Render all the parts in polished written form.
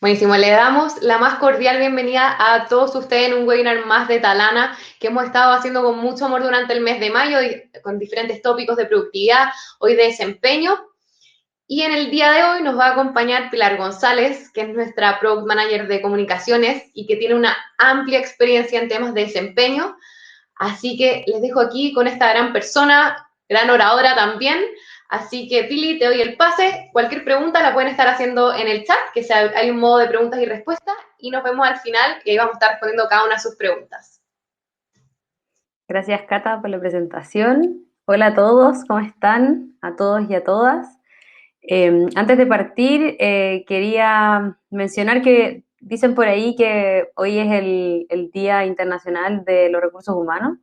Buenísimo, le damos la más cordial bienvenida a todos ustedes en un webinar más de Talana que hemos estado haciendo con mucho amor durante el mes de mayo con diferentes tópicos de productividad, hoy de desempeño. Y en el día de hoy nos va a acompañar Pilar González, que es nuestra Product Manager de comunicaciones y que tiene una amplia experiencia en temas de desempeño. Así que les dejo aquí con esta gran persona, gran oradora también. Así que, Pili, te doy el pase. Cualquier pregunta la pueden estar haciendo en el chat, que hay un modo de preguntas y respuestas, y nos vemos al final, y ahí vamos a estar respondiendo cada una de sus preguntas. Gracias, Cata, por la presentación. Hola a todos, ¿cómo están? A todos y a todas. Antes de partir, quería mencionar que dicen por ahí que hoy es el Día Internacional de los Recursos Humanos.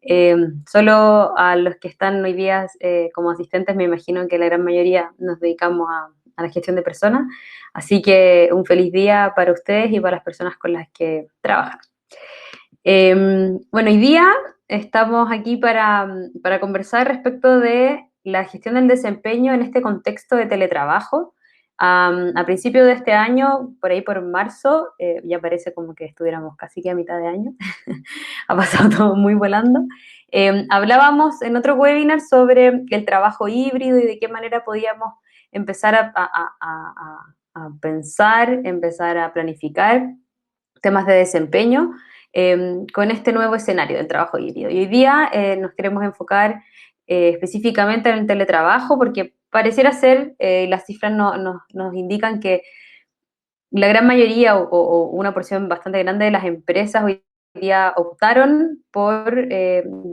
Eh, Solo a los que están hoy día como asistentes, me imagino que la gran mayoría nos dedicamos a la gestión de personas. Así que un feliz día para ustedes y para las personas con las que trabajan. Bueno, hoy día estamos aquí para conversar respecto de la gestión del desempeño en este contexto de teletrabajo. A principio de este año, por ahí por marzo, ya parece como que estuviéramos casi que a mitad de año, ha pasado todo muy volando. Hablábamos en otro webinar sobre el trabajo híbrido y de qué manera podíamos empezar a pensar, empezar a planificar temas de desempeño con este nuevo escenario del trabajo híbrido. Y hoy día nos queremos enfocar específicamente en el teletrabajo porque pareciera ser, las cifras nos indican que la gran mayoría o una porción bastante grande de las empresas hoy día optaron por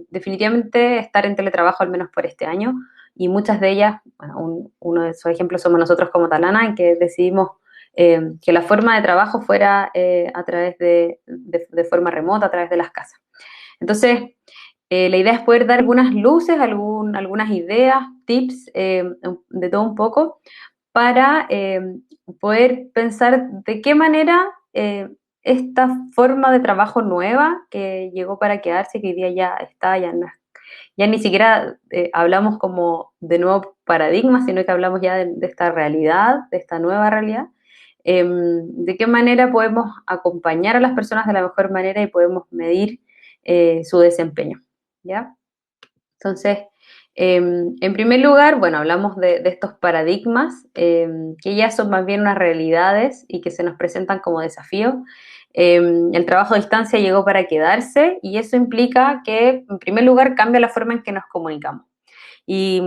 definitivamente estar en teletrabajo al menos por este año y muchas de ellas, bueno, uno de esos ejemplos somos nosotros como Talana, en que decidimos que la forma de trabajo fuera a través de forma remota, a través de las casas. Entonces, la idea es poder dar algunas luces, algunas ideas, tips, de todo un poco, para poder pensar de qué manera esta forma de trabajo nueva que llegó para quedarse, que hoy día ya está, ya ni siquiera hablamos como de nuevo paradigma, sino que hablamos ya de esta realidad, de esta nueva realidad, de qué manera podemos acompañar a las personas de la mejor manera y podemos medir su desempeño, ¿ya? Entonces, en primer lugar, bueno, hablamos de estos paradigmas que ya son más bien unas realidades y que se nos presentan como desafíos. El trabajo a distancia llegó para quedarse y eso implica que, en primer lugar, cambia la forma en que nos comunicamos y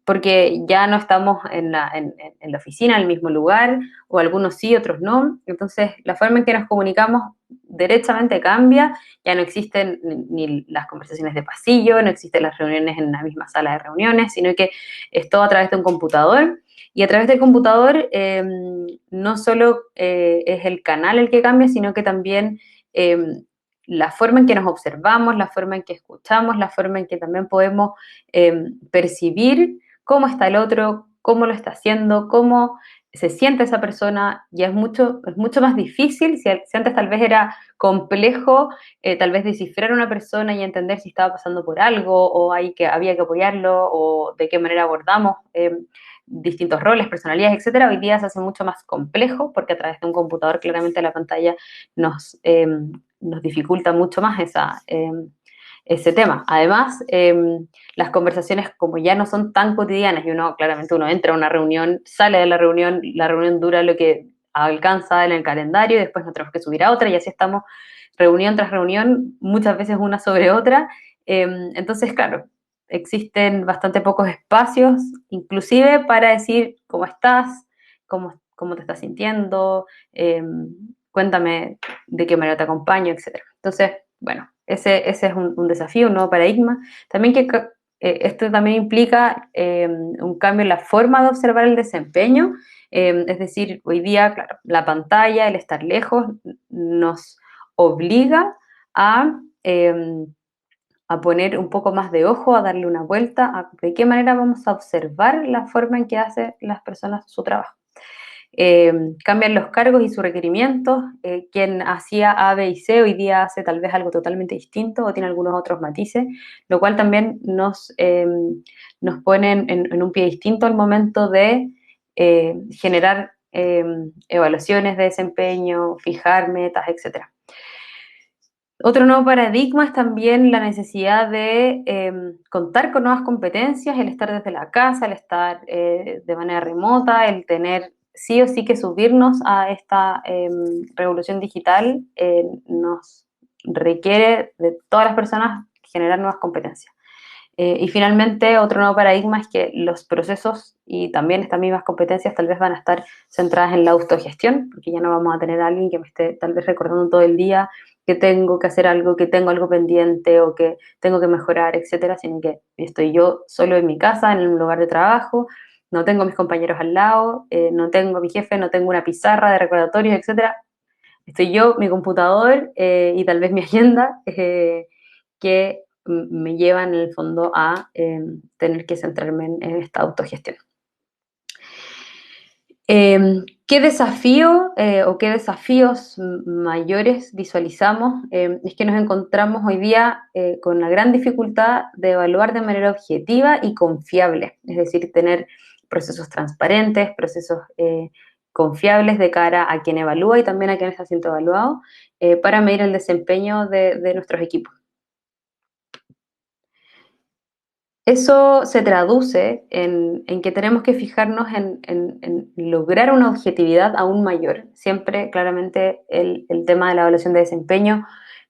porque ya no estamos en la oficina, en el mismo lugar, o algunos sí, otros no. Entonces, la forma en que nos comunicamos derechamente cambia, ya no existen ni las conversaciones de pasillo, no existen las reuniones en la misma sala de reuniones, sino que es todo a través de un computador. Y a través del computador no solo es el canal el que cambia, sino que también la forma en que nos observamos, la forma en que escuchamos, la forma en que también podemos percibir cómo está el otro, cómo lo está haciendo, cómo se siente esa persona, ya es mucho más difícil, si antes tal vez era complejo, tal vez descifrar a una persona y entender si estaba pasando por algo, o había que apoyarlo, o de qué manera abordamos distintos roles, personalidades, etcétera. Hoy día se hace mucho más complejo, porque a través de un computador claramente la pantalla nos dificulta mucho más ese tema. Además, las conversaciones como ya no son tan cotidianas y claramente uno entra a una reunión, sale de la reunión dura lo que alcanza en el calendario y después nos tenemos que subir a otra y así estamos reunión tras reunión, muchas veces una sobre otra. Entonces, claro, existen bastante pocos espacios, inclusive para decir cómo estás, cómo te estás sintiendo, cuéntame de qué manera te acompaño, etcétera. Entonces, bueno, ese es un desafío, un nuevo paradigma. También esto también implica un cambio en la forma de observar el desempeño, es decir, hoy día, claro, la pantalla, el estar lejos, nos obliga a, eh, a poner un poco más de ojo, a darle una vuelta, de qué manera vamos a observar la forma en que hacen las personas su trabajo. Cambian los cargos y sus requerimientos. Quien hacía A, B y C hoy día hace tal vez algo totalmente distinto o tiene algunos otros matices, lo cual también nos pone en un pie distinto al momento de generar evaluaciones de desempeño, fijar metas, etc. Otro nuevo paradigma es también la necesidad de contar con nuevas competencias, el estar desde la casa, el estar de manera remota, el tener sí o sí que subirnos a esta revolución digital nos requiere de todas las personas generar nuevas competencias. Y finalmente, otro nuevo paradigma es que los procesos y también estas mismas competencias tal vez van a estar centradas en la autogestión, porque ya no vamos a tener a alguien que me esté tal vez recordando todo el día que tengo que hacer algo, que tengo algo pendiente o que tengo que mejorar, etcétera, sino que estoy yo solo en mi casa, en un lugar de trabajo, no tengo mis compañeros al lado, no tengo a mi jefe, no tengo una pizarra de recordatorios, etcétera. Estoy yo, mi computador y tal vez mi agenda que me llevan en el fondo a tener que centrarme en esta autogestión. ¿Qué desafío o qué desafíos mayores visualizamos? Es que nos encontramos hoy día con la gran dificultad de evaluar de manera objetiva y confiable, es decir, tener procesos transparentes, procesos confiables de cara a quien evalúa y también a quien está siendo evaluado para medir el desempeño de nuestros equipos. Eso se traduce en que tenemos que fijarnos en lograr una objetividad aún mayor. Siempre, claramente, el tema de la evaluación de desempeño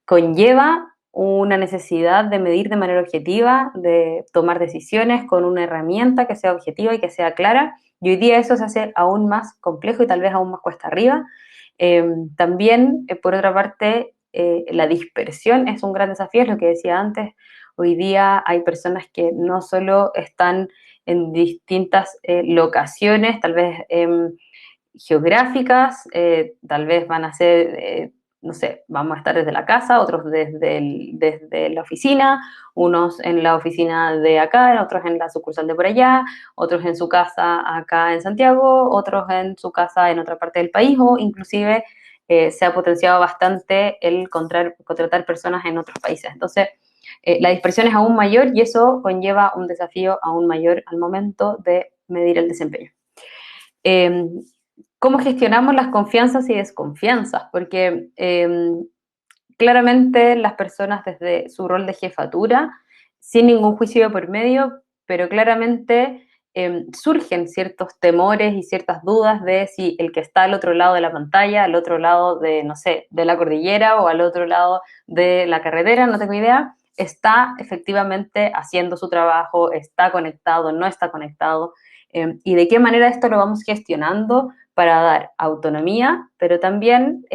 conlleva una necesidad de medir de manera objetiva, de tomar decisiones con una herramienta que sea objetiva y que sea clara. Y hoy día eso se hace aún más complejo y tal vez aún más cuesta arriba. También, por otra parte, la dispersión es un gran desafío, es lo que decía antes. Hoy día hay personas que no solo están en distintas locaciones, tal vez geográficas, tal vez van a ser, no sé, vamos a estar desde la casa, otros desde la oficina, unos en la oficina de acá, otros en la sucursal de por allá, otros en su casa acá en Santiago, otros en su casa en otra parte del país o inclusive se ha potenciado bastante el contratar personas en otros países. Entonces, la dispersión es aún mayor y eso conlleva un desafío aún mayor al momento de medir el desempeño. ¿Cómo gestionamos las confianzas y desconfianzas? Porque claramente las personas desde su rol de jefatura, sin ningún juicio por medio, pero claramente surgen ciertos temores y ciertas dudas de si el que está al otro lado de la pantalla, al otro lado de, no sé, de la cordillera o al otro lado de la carretera, no tengo idea, está efectivamente haciendo su trabajo, está conectado, no está conectado, y de qué manera esto lo vamos gestionando para dar autonomía, pero también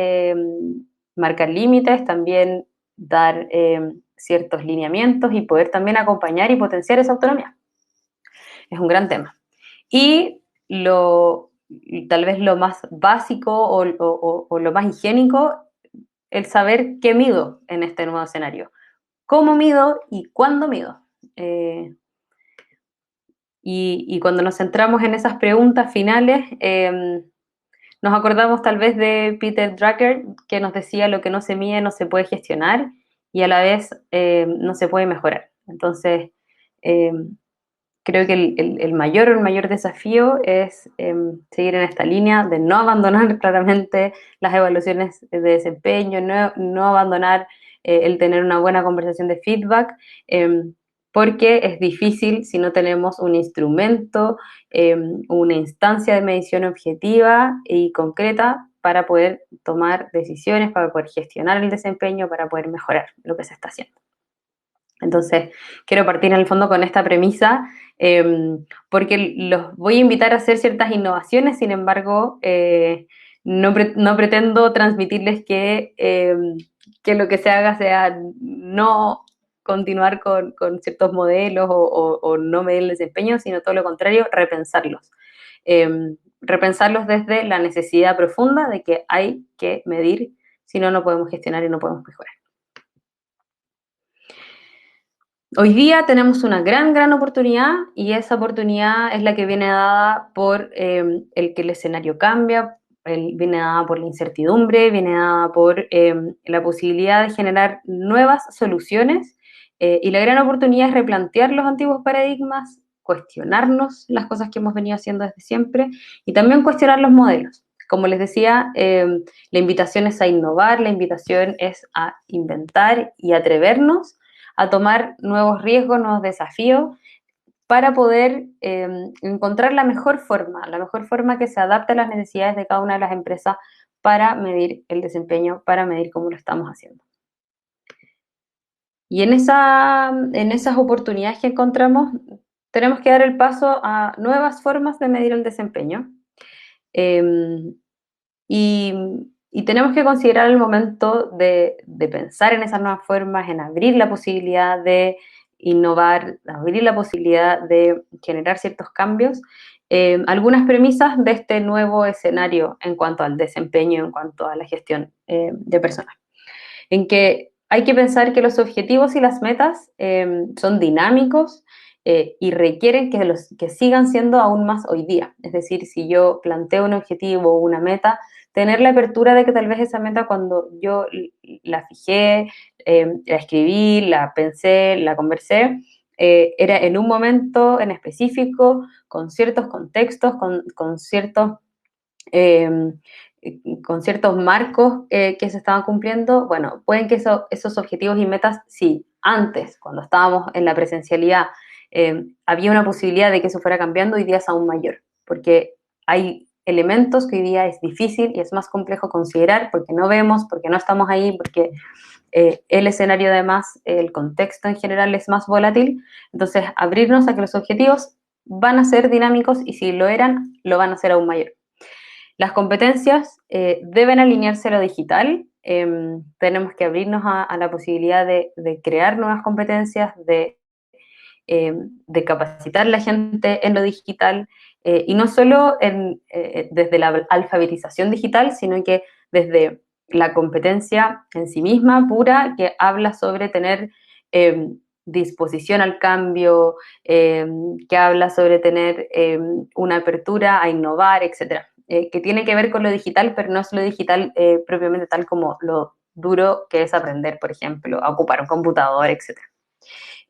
marcar límites, también dar ciertos lineamientos y poder también acompañar y potenciar esa autonomía. Es un gran tema. Y tal vez lo más básico o lo más higiénico, el saber qué mido en este nuevo escenario. ¿Cómo mido y cuándo mido? Y cuando nos centramos en esas preguntas finales, nos acordamos tal vez de Peter Drucker, que nos decía lo que no se mide no se puede gestionar y a la vez no se puede mejorar. Entonces, creo que el mayor desafío es seguir en esta línea de no abandonar claramente las evaluaciones de desempeño, no abandonar el tener una buena conversación de feedback, porque es difícil si no tenemos un instrumento, una instancia de medición objetiva y concreta para poder tomar decisiones, para poder gestionar el desempeño, para poder mejorar lo que se está haciendo. Entonces, quiero partir en el fondo con esta premisa, porque los voy a invitar a hacer ciertas innovaciones, sin embargo, no pretendo transmitirles que lo que se haga sea no continuar con ciertos modelos o no medir el desempeño, sino todo lo contrario, repensarlos. Repensarlos desde la necesidad profunda de que hay que medir, si no, no podemos gestionar y no podemos mejorar. Hoy día tenemos una gran oportunidad y esa oportunidad es la que viene dada por el que el escenario cambia, viene dada por la incertidumbre, viene dada por la posibilidad de generar nuevas soluciones y la gran oportunidad es replantear los antiguos paradigmas, cuestionarnos las cosas que hemos venido haciendo desde siempre y también cuestionar los modelos. Como les decía, la invitación es a innovar, la invitación es a inventar y atrevernos a tomar nuevos riesgos, nuevos desafíos, para poder encontrar la mejor forma que se adapte a las necesidades de cada una de las empresas para medir el desempeño, para medir cómo lo estamos haciendo. Y en esas oportunidades que encontramos, tenemos que dar el paso a nuevas formas de medir el desempeño. Y tenemos que considerar el momento de pensar en esas nuevas formas, en abrir la posibilidad de innovar, abrir la posibilidad de generar ciertos cambios. Algunas premisas de este nuevo escenario en cuanto al desempeño, en cuanto a la gestión de personas. En que hay que pensar que los objetivos y las metas son dinámicos y requieren que sigan siendo aún más hoy día. Es decir, si yo planteo un objetivo o una meta, tener la apertura de que tal vez esa meta cuando yo la fijé, la escribí, la pensé, la conversé, era en un momento en específico, con ciertos contextos, con ciertos marcos que se estaban cumpliendo. Bueno, pueden que esos objetivos y metas, sí, antes, cuando estábamos en la presencialidad, había una posibilidad de que eso fuera cambiando, hoy día es aún mayor, porque hay elementos que hoy día es difícil y es más complejo considerar porque no vemos, porque no estamos ahí, porque el escenario además, el contexto en general es más volátil. Entonces, abrirnos a que los objetivos van a ser dinámicos y si lo eran, lo van a ser aún mayor. Las competencias deben alinearse a lo digital. Tenemos que abrirnos a la posibilidad de crear nuevas competencias, de capacitar a la gente en lo digital, y no solo desde la alfabetización digital, sino que desde la competencia en sí misma, pura, que habla sobre tener disposición al cambio, que habla sobre tener una apertura a innovar, etc. Que tiene que ver con lo digital, pero no es lo digital propiamente tal como lo duro que es aprender, por ejemplo, a ocupar un computador, etc.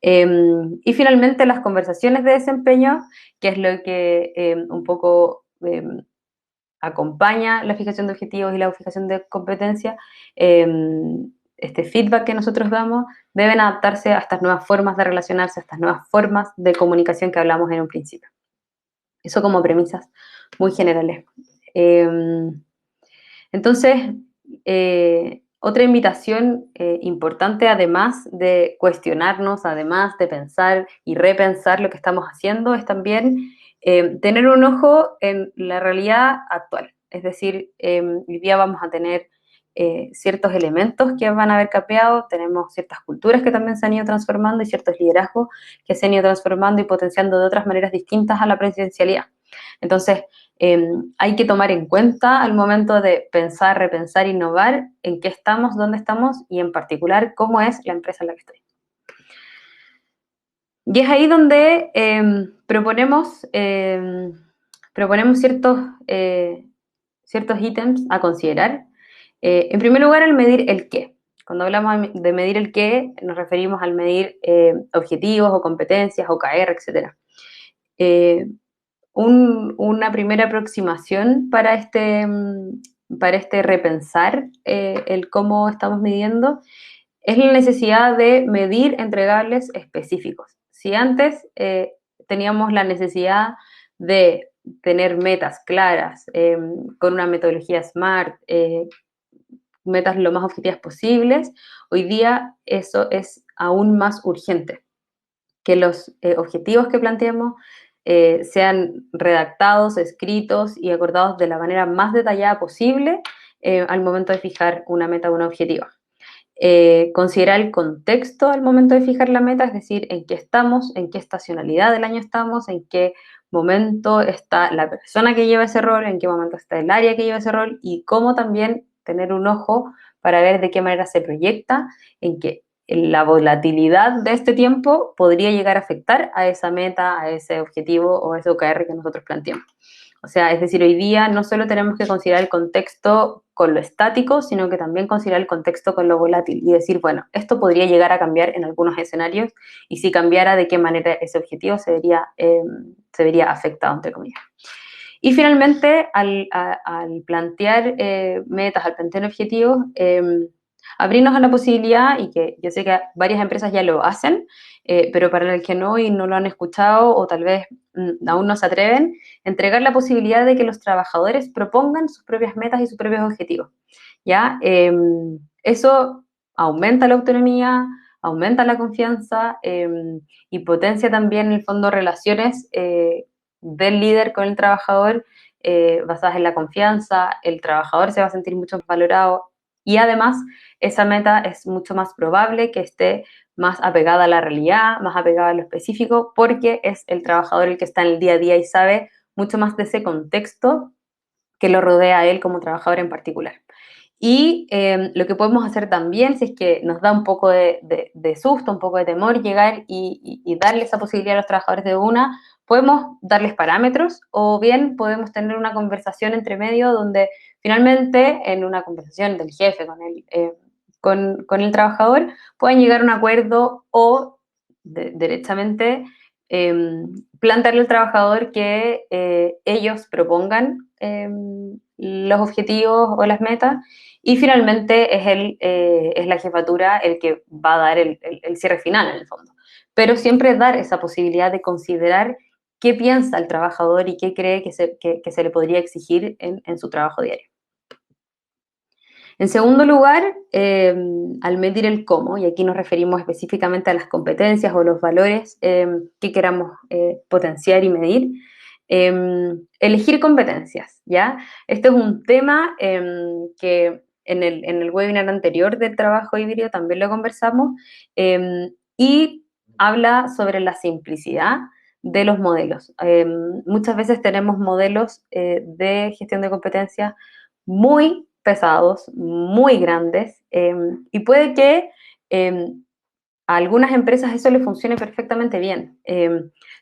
Y finalmente las conversaciones de desempeño, que es lo que un poco acompaña la fijación de objetivos y la fijación de competencias. Este feedback que nosotros damos deben adaptarse a estas nuevas formas de relacionarse, a estas nuevas formas de comunicación que hablamos en un principio. Eso como premisas muy generales. Entonces, otra invitación importante, además de cuestionarnos, además de pensar y repensar lo que estamos haciendo, es también tener un ojo en la realidad actual. Es decir, hoy día vamos a tener ciertos elementos que van a haber cambiado, tenemos ciertas culturas que también se han ido transformando y ciertos liderazgos que se han ido transformando y potenciando de otras maneras distintas a la presidencialidad. Entonces, hay que tomar en cuenta al momento de pensar, repensar, innovar, en qué estamos, dónde estamos y en particular cómo es la empresa en la que estoy. Y es ahí donde proponemos ciertos ítems a considerar. En primer lugar, el medir el qué. Cuando hablamos de medir el qué, nos referimos al medir objetivos o competencias, OKR, etc. Una primera aproximación para este repensar el cómo estamos midiendo es la necesidad de medir entregables específicos. Si antes teníamos la necesidad de tener metas claras, con una metodología SMART, metas lo más objetivas posibles, hoy día eso es aún más urgente, que los objetivos que planteemos sean redactados, escritos y acordados de la manera más detallada posible al momento de fijar una meta o un objetivo. Considerar el contexto al momento de fijar la meta, es decir, en qué estamos, en qué estacionalidad del año estamos, en qué momento está la persona que lleva ese rol, en qué momento está el área que lleva ese rol y cómo también tener un ojo para ver de qué manera se proyecta, en que la volatilidad de este tiempo podría llegar a afectar a esa meta, a ese objetivo o a ese OKR que nosotros planteamos. O sea, es decir, hoy día no solo tenemos que considerar el contexto con lo estático, sino que también considerar el contexto con lo volátil y decir, bueno, esto podría llegar a cambiar en algunos escenarios y si cambiara, ¿de qué manera ese objetivo se vería afectado, entre comillas? Y finalmente, al plantear metas, al plantear objetivos, abrirnos a la posibilidad, y que yo sé que varias empresas ya lo hacen, pero para el que no y no lo han escuchado o tal vez aún no se atreven, entregar la posibilidad de que los trabajadores propongan sus propias metas y sus propios objetivos. ¿Ya? Eso aumenta la autonomía, aumenta la confianza y potencia también, en el fondo, relaciones del líder con el trabajador basadas en la confianza, el trabajador se va a sentir mucho más valorado y además esa meta es mucho más probable que esté más apegada a la realidad, más apegada a lo específico, porque es el trabajador el que está en el día a día y sabe mucho más de ese contexto que lo rodea a él como trabajador en particular. Y lo que podemos hacer también, si es que nos da un poco de susto, un poco de temor llegar y darle esa posibilidad a los trabajadores de una, podemos darles parámetros o bien podemos tener una conversación entre medio donde finalmente en una conversación del jefe con el trabajador puedan llegar a un acuerdo o derechamente plantearle al trabajador que ellos propongan los objetivos o las metas y finalmente es la jefatura el que va a dar el cierre final en el fondo. Pero siempre dar esa posibilidad de considerar qué piensa el trabajador y qué cree que se le podría exigir en su trabajo diario. En segundo lugar, al medir el cómo, y aquí nos referimos específicamente a las competencias o los valores que queramos potenciar y medir, elegir competencias, ¿ya? Este es un tema que en el webinar anterior del trabajo híbrido también lo conversamos y habla sobre la simplicidad de los modelos. Muchas veces tenemos modelos de gestión de competencias muy pesados, muy grandes, y puede que a algunas empresas eso le funcione perfectamente bien.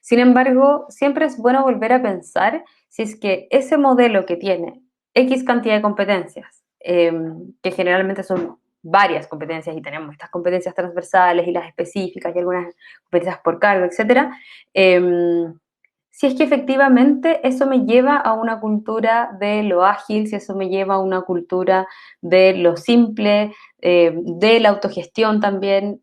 Sin embargo, siempre es bueno volver a pensar si es que ese modelo que tiene X cantidad de competencias, que generalmente son varias competencias y tenemos estas competencias transversales y las específicas y algunas competencias por cargo, etcétera, si es que efectivamente eso me lleva a una cultura de lo ágil, si eso me lleva a una cultura de lo simple, de la autogestión también,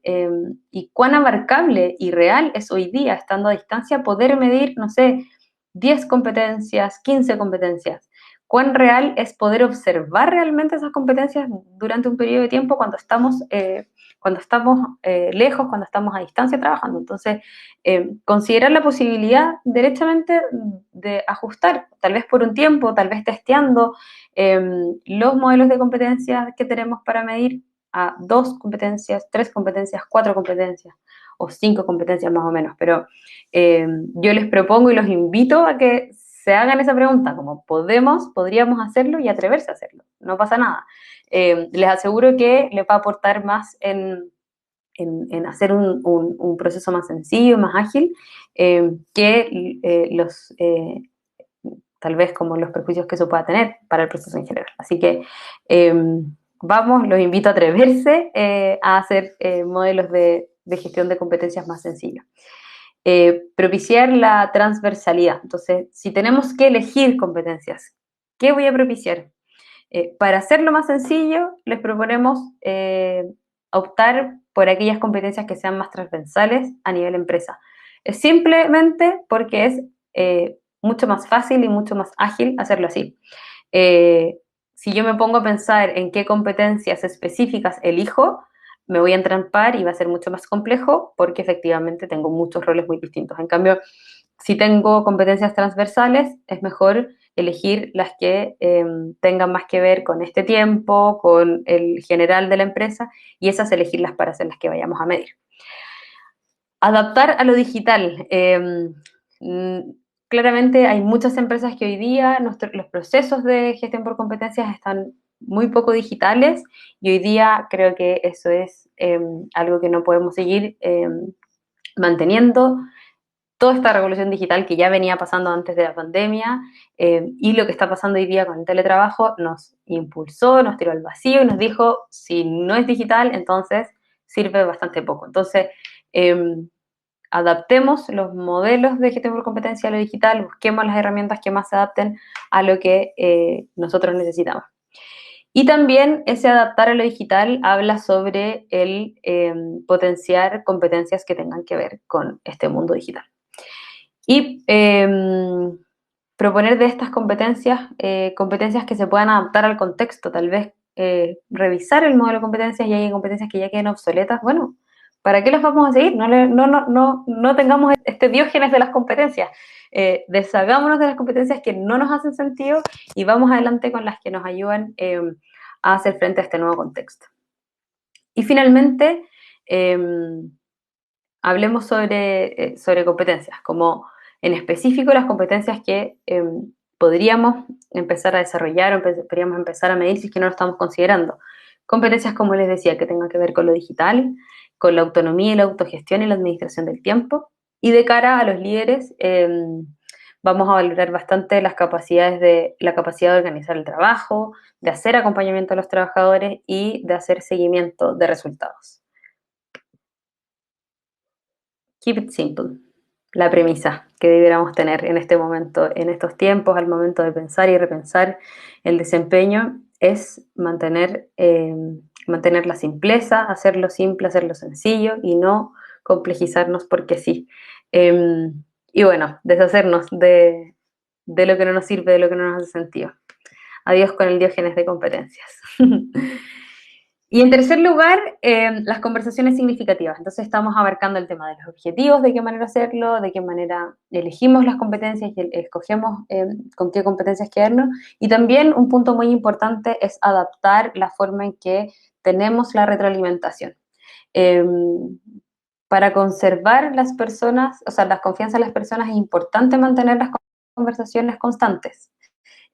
y cuán abarcable y real es hoy día, estando a distancia, poder medir, no sé, 10 competencias, 15 competencias. Cuán real es poder observar realmente esas competencias durante un periodo de tiempo cuando estamos lejos, cuando estamos a distancia trabajando. Entonces, considerar la posibilidad derechamente de ajustar, tal vez por un tiempo, tal vez testeando los modelos de competencias que tenemos para medir a 2 competencias, 3 competencias, 4 competencias o 5 competencias más o menos. Pero yo les propongo y los invito a que se hagan esa pregunta, como podríamos hacerlo y atreverse a hacerlo, no pasa nada. Les aseguro que les va a aportar más en hacer un proceso más sencillo, más ágil, que tal vez como los perjuicios que eso pueda tener para el proceso en general. Así que vamos, los invito a atreverse a hacer modelos de gestión de competencias más sencillos. Propiciar la transversalidad. Entonces, si tenemos que elegir competencias, ¿qué voy a propiciar? Para hacerlo más sencillo, les proponemos optar por aquellas competencias que sean más transversales a nivel empresa. Es simplemente porque es mucho más fácil y mucho más ágil hacerlo así. Si yo me pongo a pensar en qué competencias específicas elijo, me voy a entrampar y va a ser mucho más complejo porque efectivamente tengo muchos roles muy distintos. En cambio, si tengo competencias transversales, es mejor elegir las que tengan más que ver con este tiempo, con el general de la empresa, y esas elegirlas para ser las que vayamos a medir. Adaptar a lo digital. Claramente hay muchas empresas que hoy día los procesos de gestión por competencias están muy poco digitales y hoy día creo que eso es algo que no podemos seguir manteniendo. toda esta revolución digital que ya venía pasando antes de la pandemia y lo que está pasando hoy día con el teletrabajo nos impulsó, nos tiró al vacío y nos dijo, si no es digital, entonces sirve bastante poco. Entonces, adaptemos los modelos de gestión por competencia a lo digital, busquemos las herramientas que más se adapten a lo que nosotros necesitamos. Y también ese adaptar a lo digital habla sobre el potenciar competencias que tengan que ver con este mundo digital. Y proponer de estas competencias, competencias que se puedan adaptar al contexto, tal vez revisar el modelo de competencias y hay competencias que ya queden obsoletas, bueno, ¿para qué las vamos a seguir? No tengamos este diógenes de las competencias. Deshagámonos de las competencias que no nos hacen sentido y vamos adelante con las que nos ayudan a hacer frente a este nuevo contexto. Y finalmente, hablemos sobre competencias, como en específico las competencias que podríamos empezar a desarrollar o podríamos empezar a medir si es que no lo estamos considerando. Competencias, como les decía, que tengan que ver con lo digital, con la autonomía y la autogestión y la administración del tiempo. Y de cara a los líderes, vamos a valorar bastante la capacidad de organizar el trabajo, de hacer acompañamiento a los trabajadores y de hacer seguimiento de resultados. Keep it simple. La premisa que debiéramos tener en este momento, en estos tiempos, al momento de pensar y repensar el desempeño, es mantener la simpleza, hacerlo simple, hacerlo sencillo y no complejizarnos porque sí. Y bueno, deshacernos de lo que no nos sirve, de lo que no nos hace sentido. Adiós con el diógenes de competencias. Y en tercer lugar, las conversaciones significativas. Entonces estamos abarcando el tema de los objetivos, de qué manera hacerlo, de qué manera elegimos las competencias y escogemos con qué competencias quedarnos. Y también un punto muy importante es adaptar la forma en que tenemos la retroalimentación. Para conservar las personas, o sea, la confianza en las personas es importante mantener las conversaciones constantes.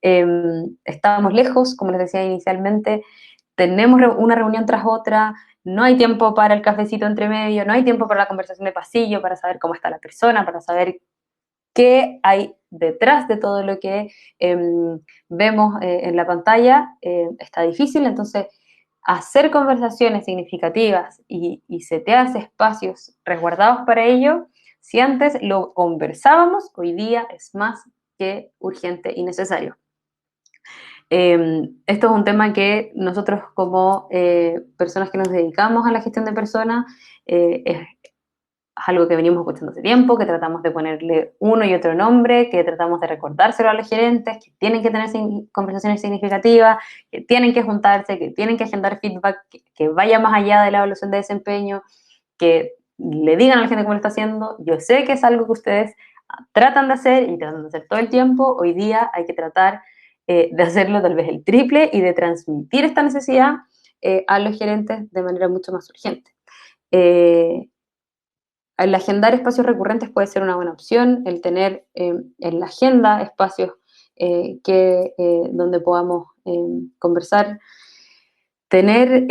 Estamos lejos, como les decía inicialmente, tenemos una reunión tras otra, no hay tiempo para el cafecito entre medio, no hay tiempo para la conversación de pasillo, para saber cómo está la persona, para saber qué hay detrás de todo lo que vemos en la pantalla. Está difícil, entonces hacer conversaciones significativas y setear espacios resguardados para ello, si antes lo conversábamos, hoy día es más que urgente y necesario. Esto es un tema que nosotros como personas que nos dedicamos a la gestión de personas es algo que venimos escuchando hace tiempo, que tratamos de ponerle uno y otro nombre, que tratamos de recordárselo a los gerentes, que tienen que tener conversaciones significativas, que tienen que juntarse, que tienen que agendar feedback, que vaya más allá de la evaluación de desempeño, que le digan a la gente cómo lo está haciendo. Yo sé que es algo que ustedes tratan de hacer y tratan de hacer todo el tiempo. Hoy día hay que tratar de hacerlo tal vez el triple y de transmitir esta necesidad a los gerentes de manera mucho más urgente. El agendar espacios recurrentes puede ser una buena opción, el tener en la agenda espacios donde podamos conversar, tener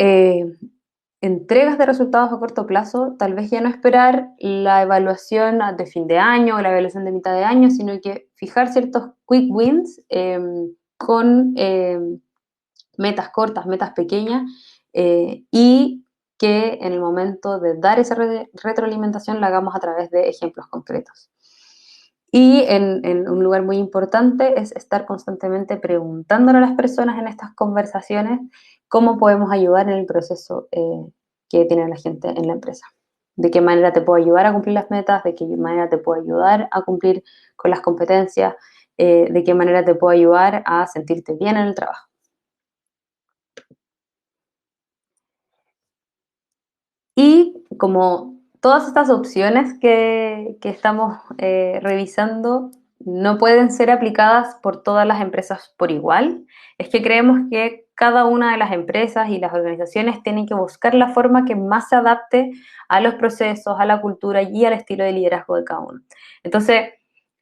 entregas de resultados a corto plazo, tal vez ya no esperar la evaluación de fin de año o la evaluación de mitad de año, sino que fijar ciertos quick wins con metas cortas, metas pequeñas y que en el momento de dar esa retroalimentación la hagamos a través de ejemplos concretos. Y en un lugar muy importante es estar constantemente preguntándole a las personas en estas conversaciones cómo podemos ayudar en el proceso que tiene la gente en la empresa. De qué manera te puedo ayudar a cumplir las metas, de qué manera te puedo ayudar a cumplir con las competencias, de qué manera te puedo ayudar a sentirte bien en el trabajo. Y como todas estas opciones que estamos revisando no pueden ser aplicadas por todas las empresas por igual, es que creemos que cada una de las empresas y las organizaciones tienen que buscar la forma que más se adapte a los procesos, a la cultura y al estilo de liderazgo de cada uno. Entonces,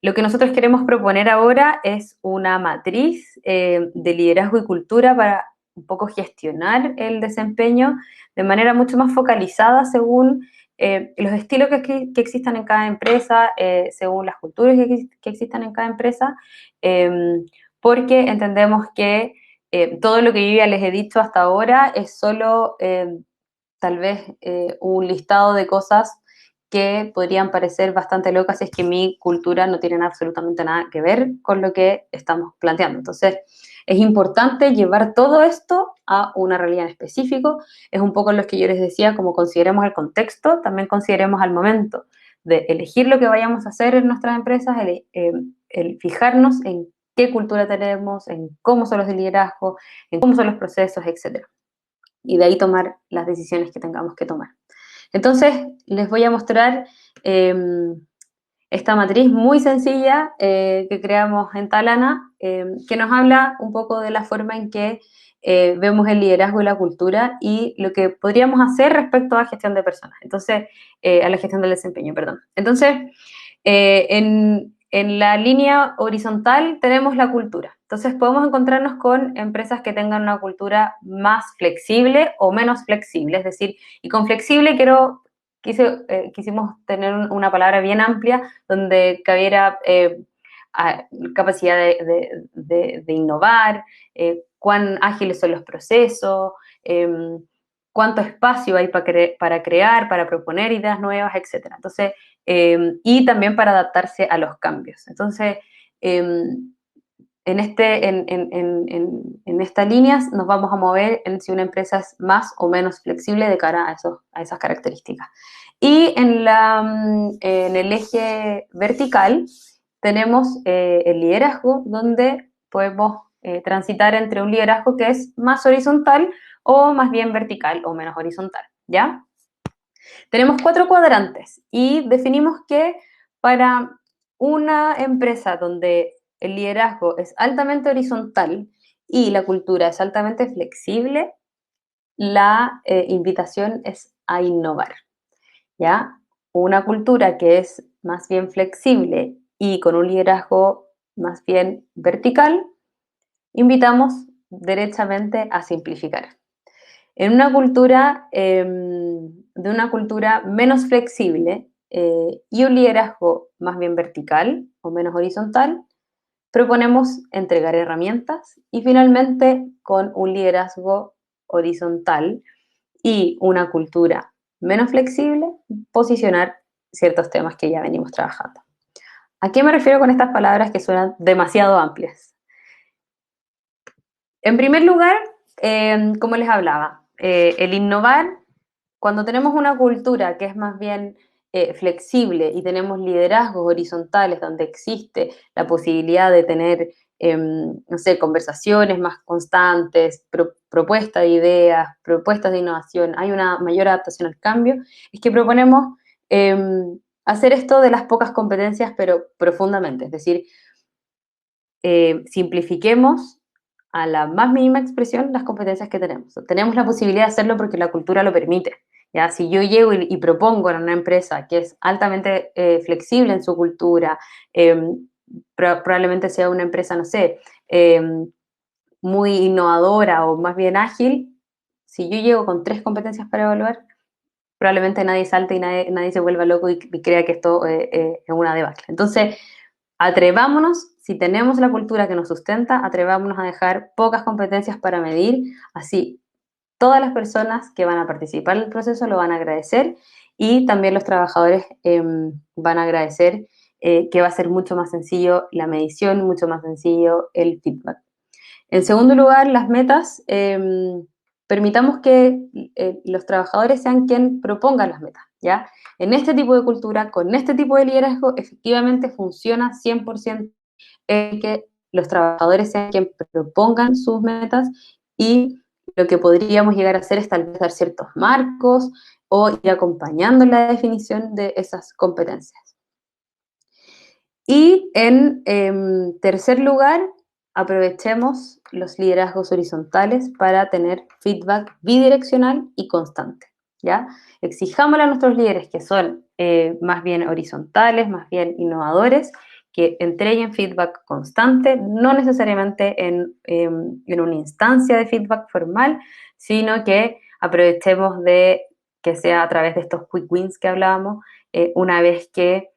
lo que nosotros queremos proponer ahora es una matriz de liderazgo y cultura para un poco gestionar el desempeño de manera mucho más focalizada según los estilos que existan en cada empresa, según las culturas que existan en cada empresa, porque entendemos que todo lo que yo ya les he dicho hasta ahora es solo tal vez un listado de cosas que podrían parecer bastante locas si es que mi cultura no tiene absolutamente nada que ver con lo que estamos planteando. Entonces, es importante llevar todo esto a una realidad en específico. Es un poco lo que yo les decía, como consideremos el contexto, también consideremos al momento de elegir lo que vayamos a hacer en nuestras empresas, el fijarnos en qué cultura tenemos, en cómo son los de liderazgo, en cómo son los procesos, etcétera. Y de ahí tomar las decisiones que tengamos que tomar. Entonces, les voy a mostrar esta matriz muy sencilla que creamos en Talana, que nos habla un poco de la forma en que vemos el liderazgo y la cultura y lo que podríamos hacer respecto a la gestión de personas. Entonces, a la gestión del desempeño, perdón. Entonces, en la línea horizontal tenemos la cultura. Entonces podemos encontrarnos con empresas que tengan una cultura más flexible o menos flexible. Es decir, y con flexible quisimos tener una palabra bien amplia donde cabiera capacidad de innovar, cuán ágiles son los procesos, cuánto espacio hay para crear, para proponer ideas nuevas, etc. Entonces, y también para adaptarse a los cambios. Entonces, en estas líneas nos vamos a mover en si una empresa es más o menos flexible de cara a esas características. Y en el eje vertical tenemos el liderazgo, donde podemos transitar entre un liderazgo que es más horizontal o más bien vertical o menos horizontal, ¿ya? Tenemos 4 cuadrantes y definimos que para una empresa donde el liderazgo es altamente horizontal y la cultura es altamente flexible, la invitación es a innovar, ¿ya? Una cultura que es más bien flexible y con un liderazgo más bien vertical, invitamos derechamente a simplificar. En una cultura, de una cultura menos flexible y un liderazgo más bien vertical o menos horizontal, proponemos entregar herramientas y finalmente con un liderazgo horizontal y una cultura menos flexible, posicionar ciertos temas que ya venimos trabajando. ¿A qué me refiero con estas palabras que suenan demasiado amplias? En primer lugar, como les hablaba, el innovar, cuando tenemos una cultura que es más bien flexible y tenemos liderazgos horizontales donde existe la posibilidad de tener, no sé, conversaciones más constantes, propuestas de ideas, propuestas de innovación, hay una mayor adaptación al cambio, es que proponemos hacer esto de las pocas competencias, pero profundamente, es decir, simplifiquemos a la más mínima expresión las competencias que tenemos. Tenemos la posibilidad de hacerlo porque la cultura lo permite. ¿Ya? Si yo llego y propongo en una empresa que es altamente flexible en su cultura, probablemente sea una empresa, no sé, muy innovadora o más bien ágil, si yo llego con 3 competencias para evaluar, probablemente nadie salte y nadie se vuelva loco y crea que esto es una debacle. Entonces, atrevámonos, si tenemos la cultura que nos sustenta, atrevámonos a dejar pocas competencias para medir, así todas las personas que van a participar en el proceso lo van a agradecer y también los trabajadores van a agradecer que va a ser mucho más sencillo la medición, mucho más sencillo el feedback. En segundo lugar, las metas, permitamos que los trabajadores sean quien propongan las metas, ¿ya? En este tipo de cultura, con este tipo de liderazgo, efectivamente funciona 100% en que los trabajadores sean quien propongan sus metas y lo que podríamos llegar a hacer es tal vez dar ciertos marcos o ir acompañando la definición de esas competencias. Y en tercer lugar, aprovechemos los liderazgos horizontales para tener feedback bidireccional y constante, ¿ya? Exijámosle a nuestros líderes que son más bien horizontales, más bien innovadores, que entreguen feedback constante, no necesariamente en una instancia de feedback formal, sino que aprovechemos de que sea a través de estos quick wins que hablábamos, una vez que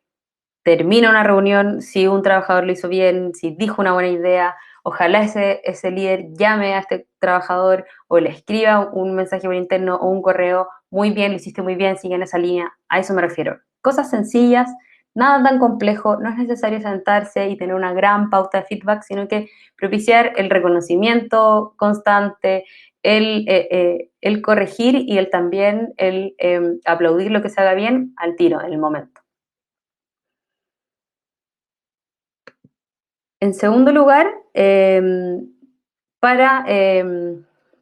termina una reunión, si un trabajador lo hizo bien, si dijo una buena idea, ojalá ese líder llame a este trabajador o le escriba un mensaje por interno o un correo, muy bien, lo hiciste muy bien, sigue en esa línea, a eso me refiero. Cosas sencillas, nada tan complejo, no es necesario sentarse y tener una gran pauta de feedback, sino que propiciar el reconocimiento constante, el corregir y el también el aplaudir lo que se haga bien al tiro, en el momento. En segundo lugar, para,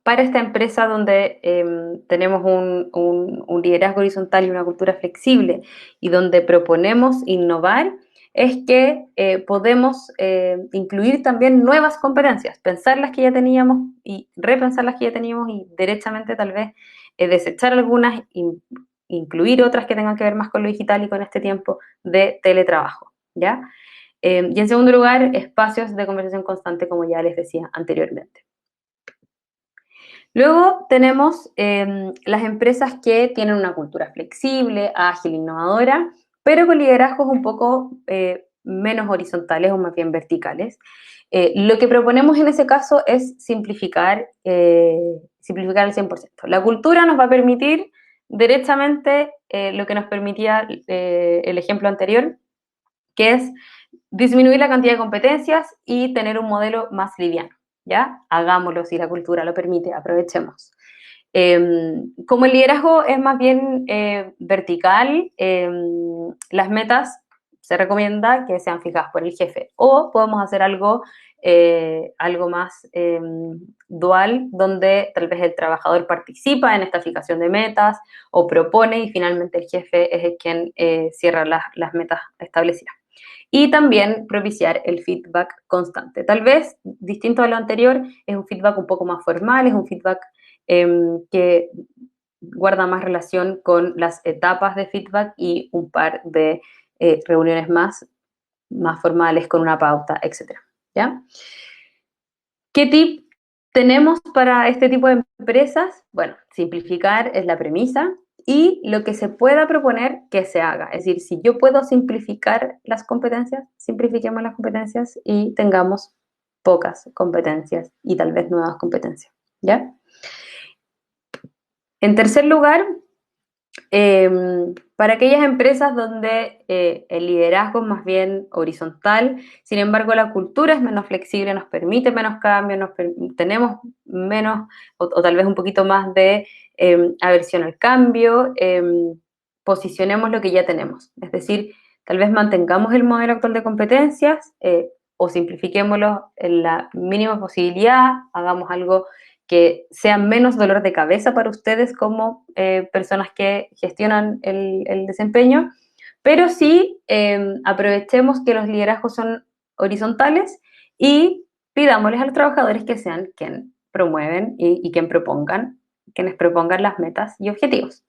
para esta empresa donde tenemos un liderazgo horizontal y una cultura flexible y donde proponemos innovar, es que podemos incluir también nuevas competencias, pensar las que ya teníamos y repensar las que ya teníamos y derechamente tal vez desechar algunas, incluir otras que tengan que ver más con lo digital y con este tiempo de teletrabajo, ¿ya? Y en segundo lugar, espacios de conversación constante, como ya les decía anteriormente. Luego tenemos las empresas que tienen una cultura flexible, ágil, innovadora, pero con liderazgos un poco menos horizontales o más bien verticales. Lo que proponemos en ese caso es simplificar al 100%. La cultura nos va a permitir derechamente lo que nos permitía el ejemplo anterior, que es disminuir la cantidad de competencias y tener un modelo más liviano, ¿ya? Hagámoslo si la cultura lo permite, aprovechemos. Como el liderazgo es más bien vertical, las metas se recomienda que sean fijadas por el jefe o podemos hacer algo más dual, donde tal vez el trabajador participa en esta fijación de metas o propone y finalmente el jefe es el quien cierra las metas establecidas. Y también propiciar el feedback constante. Tal vez, distinto a lo anterior, es un feedback un poco más formal, es un feedback que guarda más relación con las etapas de feedback y un par de reuniones más formales con una pauta, etc. ¿Ya? ¿Qué tip tenemos para este tipo de empresas? Bueno, simplificar es la premisa y lo que se pueda proponer que se haga. Es decir, si yo puedo simplificar las competencias, simplifiquemos las competencias y tengamos pocas competencias y tal vez nuevas competencias. ¿Ya? En tercer lugar, para aquellas empresas donde el liderazgo es más bien horizontal, sin embargo la cultura es menos flexible, nos permite menos cambios, tenemos menos o tal vez un poquito más de aversión al cambio, posicionemos lo que ya tenemos, es decir, tal vez mantengamos el modelo actual de competencias o simplifiquémoslo en la mínima posibilidad, hagamos algo que sea menos dolor de cabeza para ustedes como personas que gestionan el desempeño, pero sí aprovechemos que los liderazgos son horizontales y pidámosles a los trabajadores que sean quienes promueven y quienes propongan las metas y objetivos.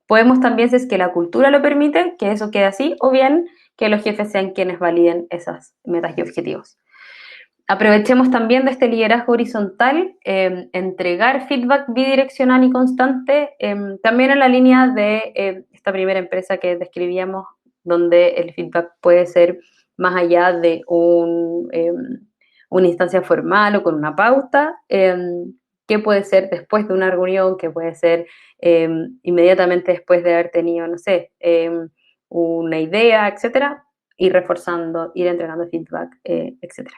Podemos también, si es que la cultura lo permite, que eso quede así, o bien que los jefes sean quienes validen esas metas y objetivos. Aprovechemos también de este liderazgo horizontal, entregar feedback bidireccional y constante, también en la línea de esta primera empresa que describíamos, donde el feedback puede ser más allá de una instancia formal o con una pauta, que puede ser después de una reunión, que puede ser inmediatamente después de haber tenido, no sé, una idea, etcétera, ir reforzando, ir entregando feedback, etcétera.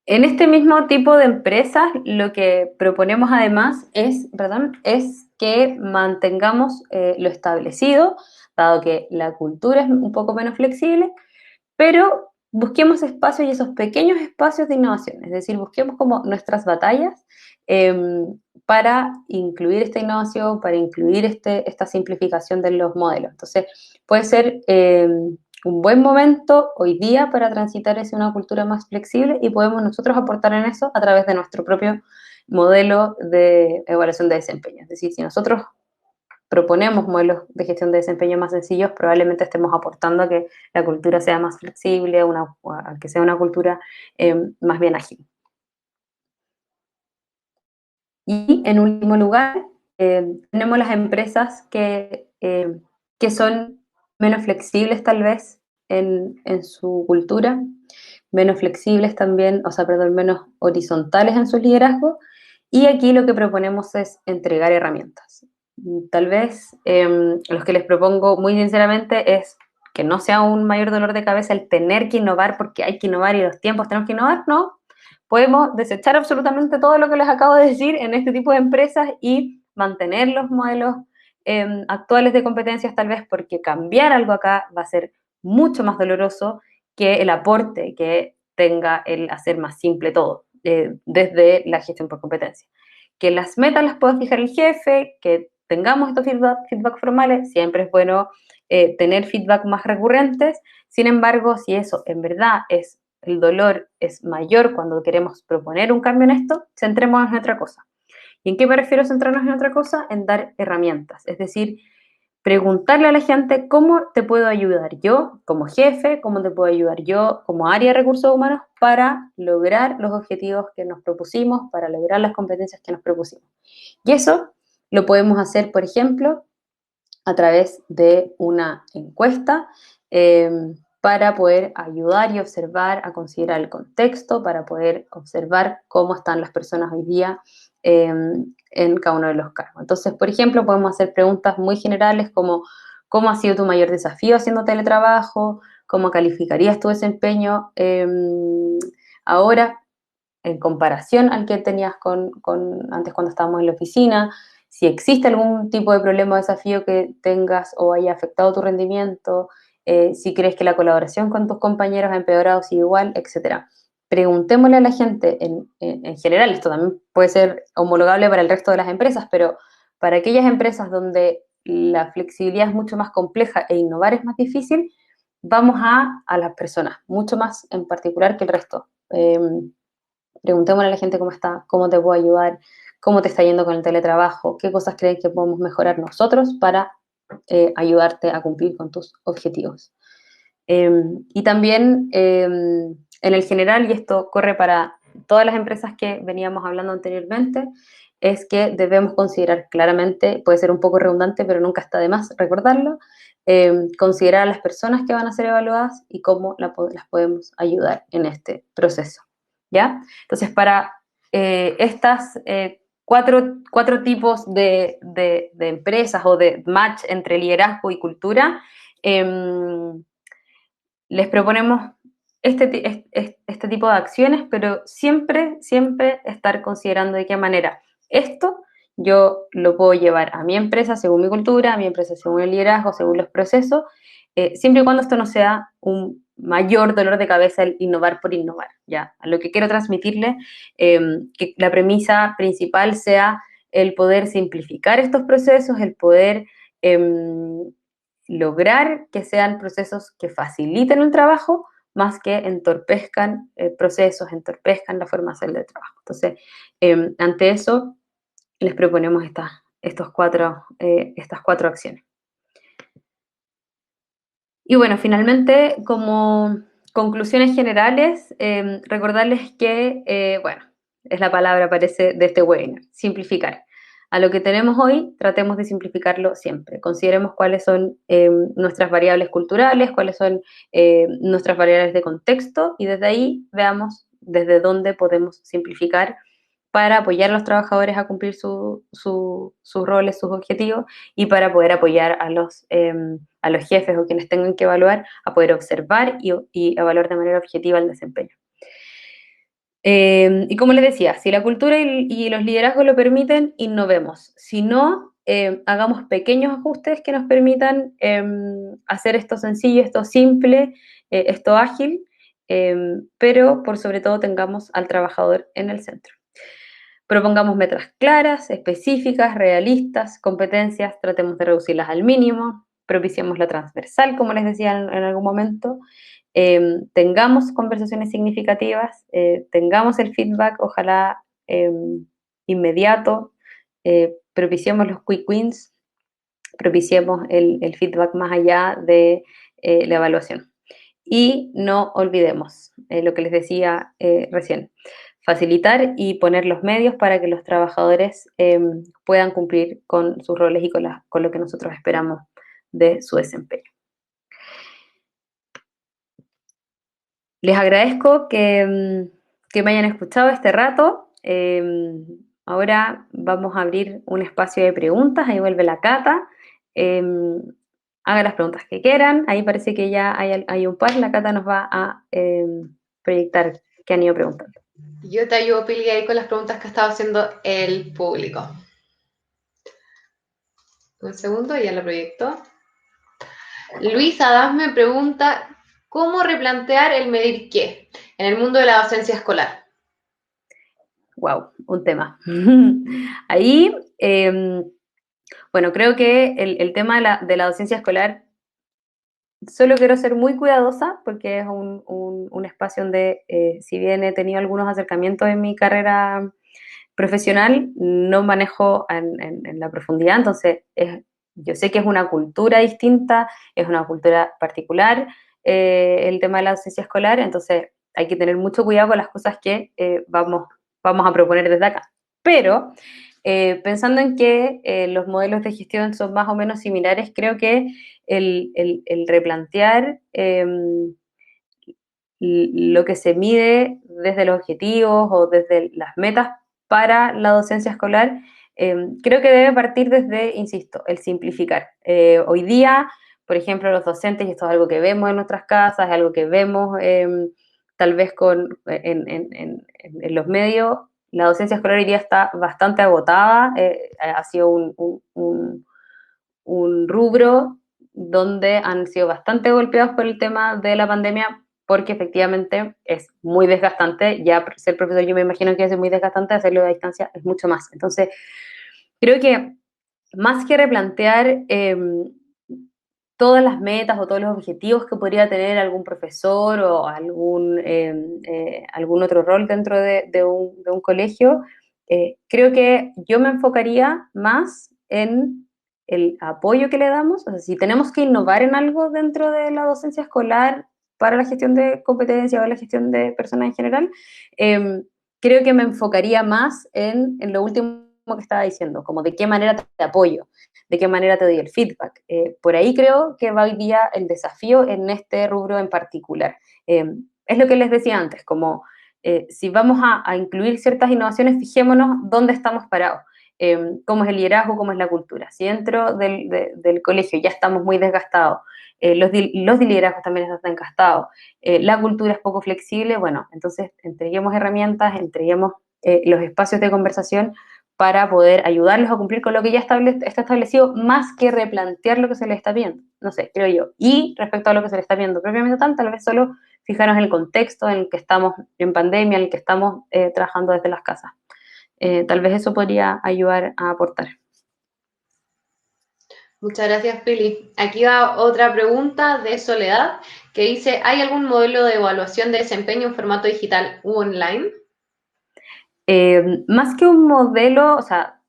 En este mismo tipo de empresas, lo que proponemos además es que mantengamos lo establecido, dado que la cultura es un poco menos flexible, pero busquemos espacios y esos pequeños espacios de innovación, es decir, busquemos como nuestras batallas para incluir esta innovación, para incluir esta simplificación de los modelos. Entonces, puede ser un buen momento hoy día para transitar hacia una cultura más flexible y podemos nosotros aportar en eso a través de nuestro propio modelo de evaluación de desempeño. Es decir, si nosotros proponemos modelos de gestión de desempeño más sencillos, probablemente estemos aportando a que la cultura sea más flexible, a que sea una cultura más bien ágil. Y en último lugar, tenemos las empresas que son menos flexibles tal vez en su cultura, menos flexibles también, o sea, perdón, menos horizontales en su liderazgo. Y aquí lo que proponemos es entregar herramientas. Tal vez los que les propongo muy sinceramente es que no sea un mayor dolor de cabeza el tener que innovar porque hay que innovar y los tiempos tenemos que innovar, no. Podemos desechar absolutamente todo lo que les acabo de decir en este tipo de empresas y mantener los modelos actuales de competencias tal vez porque cambiar algo acá va a ser mucho más doloroso que el aporte que tenga el hacer más simple todo, desde la gestión por competencia. Que las metas las pueda fijar el jefe, que tengamos estos feedback formales, siempre es bueno tener feedback más recurrentes, sin embargo, si eso en verdad es, el dolor es mayor cuando queremos proponer un cambio en esto, centrémonos en otra cosa. ¿Y en qué me refiero a centrarnos en otra cosa? En dar herramientas, es decir, preguntarle a la gente cómo te puedo ayudar yo como jefe, cómo te puedo ayudar yo como área de recursos humanos para lograr los objetivos que nos propusimos, para lograr las competencias que nos propusimos. Y eso lo podemos hacer, por ejemplo, a través de una encuesta para poder ayudar y observar, a considerar el contexto, para poder observar cómo están las personas hoy día en cada uno de los cargos. Entonces, por ejemplo, podemos hacer preguntas muy generales como ¿cómo ha sido tu mayor desafío haciendo teletrabajo? ¿Cómo calificarías tu desempeño ahora en comparación al que tenías antes cuando estábamos en la oficina? Si existe algún tipo de problema o desafío que tengas o haya afectado tu rendimiento, si crees que la colaboración con tus compañeros ha empeorado, o sigue igual, etcétera. Preguntémosle a la gente en general, esto también puede ser homologable para el resto de las empresas, pero para aquellas empresas donde la flexibilidad es mucho más compleja e innovar es más difícil, vamos a las personas, mucho más en particular que el resto. Preguntémosle a la gente cómo está, cómo te puedo ayudar, cómo te está yendo con el teletrabajo, qué cosas creen que podemos mejorar nosotros para ayudarte a cumplir con tus objetivos. Y también en el general, y esto corre para todas las empresas que veníamos hablando anteriormente, es que debemos considerar claramente, puede ser un poco redundante, pero nunca está de más recordarlo, considerar a las personas que van a ser evaluadas y cómo las podemos ayudar en este proceso. ¿Ya? Entonces, para estas cuatro tipos de empresas o de match entre liderazgo y cultura, les proponemos este tipo de acciones, pero siempre, siempre estar considerando de qué manera esto yo lo puedo llevar a mi empresa según mi cultura, a mi empresa según el liderazgo, según los procesos, siempre y cuando esto no sea un mayor dolor de cabeza el innovar por innovar, ¿ya? A lo que quiero transmitirle, que la premisa principal sea el poder simplificar estos procesos, el poder lograr que sean procesos que faciliten el trabajo más que entorpezcan procesos, entorpezcan la forma de hacer el trabajo. Entonces, ante eso, les proponemos estas cuatro acciones. Y bueno, finalmente, como conclusiones generales, recordarles que, bueno, es la palabra, parece, de este webinar, simplificar. A lo que tenemos hoy, tratemos de simplificarlo siempre. Consideremos cuáles son nuestras variables culturales, cuáles son nuestras variables de contexto y desde ahí veamos desde dónde podemos simplificar para apoyar a los trabajadores a cumplir sus roles, sus objetivos y para poder apoyar a los jefes o quienes tengan que evaluar a poder observar y evaluar de manera objetiva el desempeño. Y como les decía, si la cultura y los liderazgos lo permiten, innovemos. Si no, hagamos pequeños ajustes que nos permitan hacer esto sencillo, esto simple, esto ágil, pero por sobre todo tengamos al trabajador en el centro. Propongamos metas claras, específicas, realistas, competencias, tratemos de reducirlas al mínimo, propiciemos la transversal, como les decía en algún momento, tengamos conversaciones significativas, tengamos el feedback, ojalá inmediato, propiciemos los quick wins, propiciemos el feedback más allá de la evaluación. Y no olvidemos lo que les decía recién. facilitar y poner los medios para que los trabajadores puedan cumplir con sus roles y con lo que nosotros esperamos de su desempeño. Les agradezco que me hayan escuchado este rato. Ahora vamos a abrir un espacio de preguntas, ahí vuelve la Cata. Haga las preguntas que quieran, ahí parece que ya hay un par, la Cata nos va a proyectar que han ido preguntando. Yo te ayudo, Pili, ahí con las preguntas que ha estado haciendo el público. Un segundo, ya lo proyecto. Luis Adás me pregunta, ¿cómo replantear el medir qué en el mundo de la docencia escolar? Wow, un tema. Ahí, bueno, creo que el tema de la docencia escolar, solo quiero ser muy cuidadosa porque es un espacio donde, si bien he tenido algunos acercamientos en mi carrera profesional, no manejo en la profundidad, entonces yo sé que es una cultura distinta, es una cultura particular, el tema de la docencia escolar, entonces hay que tener mucho cuidado con las cosas que vamos a proponer desde acá. Pero pensando en que los modelos de gestión son más o menos similares, creo que el replantear lo que se mide desde los objetivos o desde las metas para la docencia escolar, creo que debe partir desde, insisto, el simplificar. Hoy día, por ejemplo, los docentes, y esto es algo que vemos en nuestras casas, es algo que vemos tal vez en los medios, la docencia escolar hoy día está bastante agotada, ha sido un rubro donde han sido bastante golpeados por el tema de la pandemia, porque efectivamente es muy desgastante. Ya ser profesor, yo me imagino que es muy desgastante, hacerlo a distancia es mucho más. Entonces, creo que más que replantear todas las metas o todos los objetivos que podría tener algún profesor o algún otro rol dentro de un colegio, creo que yo me enfocaría más en el apoyo que le damos. O sea, si tenemos que innovar en algo dentro de la docencia escolar para la gestión de competencias o la gestión de personas en general, creo que me enfocaría más en lo último que estaba diciendo, como de qué manera te apoyo, de qué manera te doy el feedback. Por ahí creo que va hoy día el desafío en este rubro en particular. Es lo que les decía antes, como si vamos a incluir ciertas innovaciones, fijémonos dónde estamos parados. Cómo es el liderazgo, cómo es la cultura. Si dentro del colegio ya estamos muy desgastados, los de liderazgo también están desgastados, la cultura es poco flexible, bueno, entonces entreguemos herramientas, entreguemos los espacios de conversación para poder ayudarlos a cumplir con lo que ya está establecido, más que replantear lo que se les está viendo. No sé, creo yo. Y respecto a lo que se les está viendo propiamente tal vez solo fijarnos en el contexto en el que estamos en pandemia, en el que estamos trabajando desde las casas. Tal vez eso podría ayudar a aportar. Muchas gracias, Pili. Aquí va otra pregunta de Soledad que dice, ¿hay algún modelo de evaluación de desempeño en formato digital u online? Más que un modelo, o sea,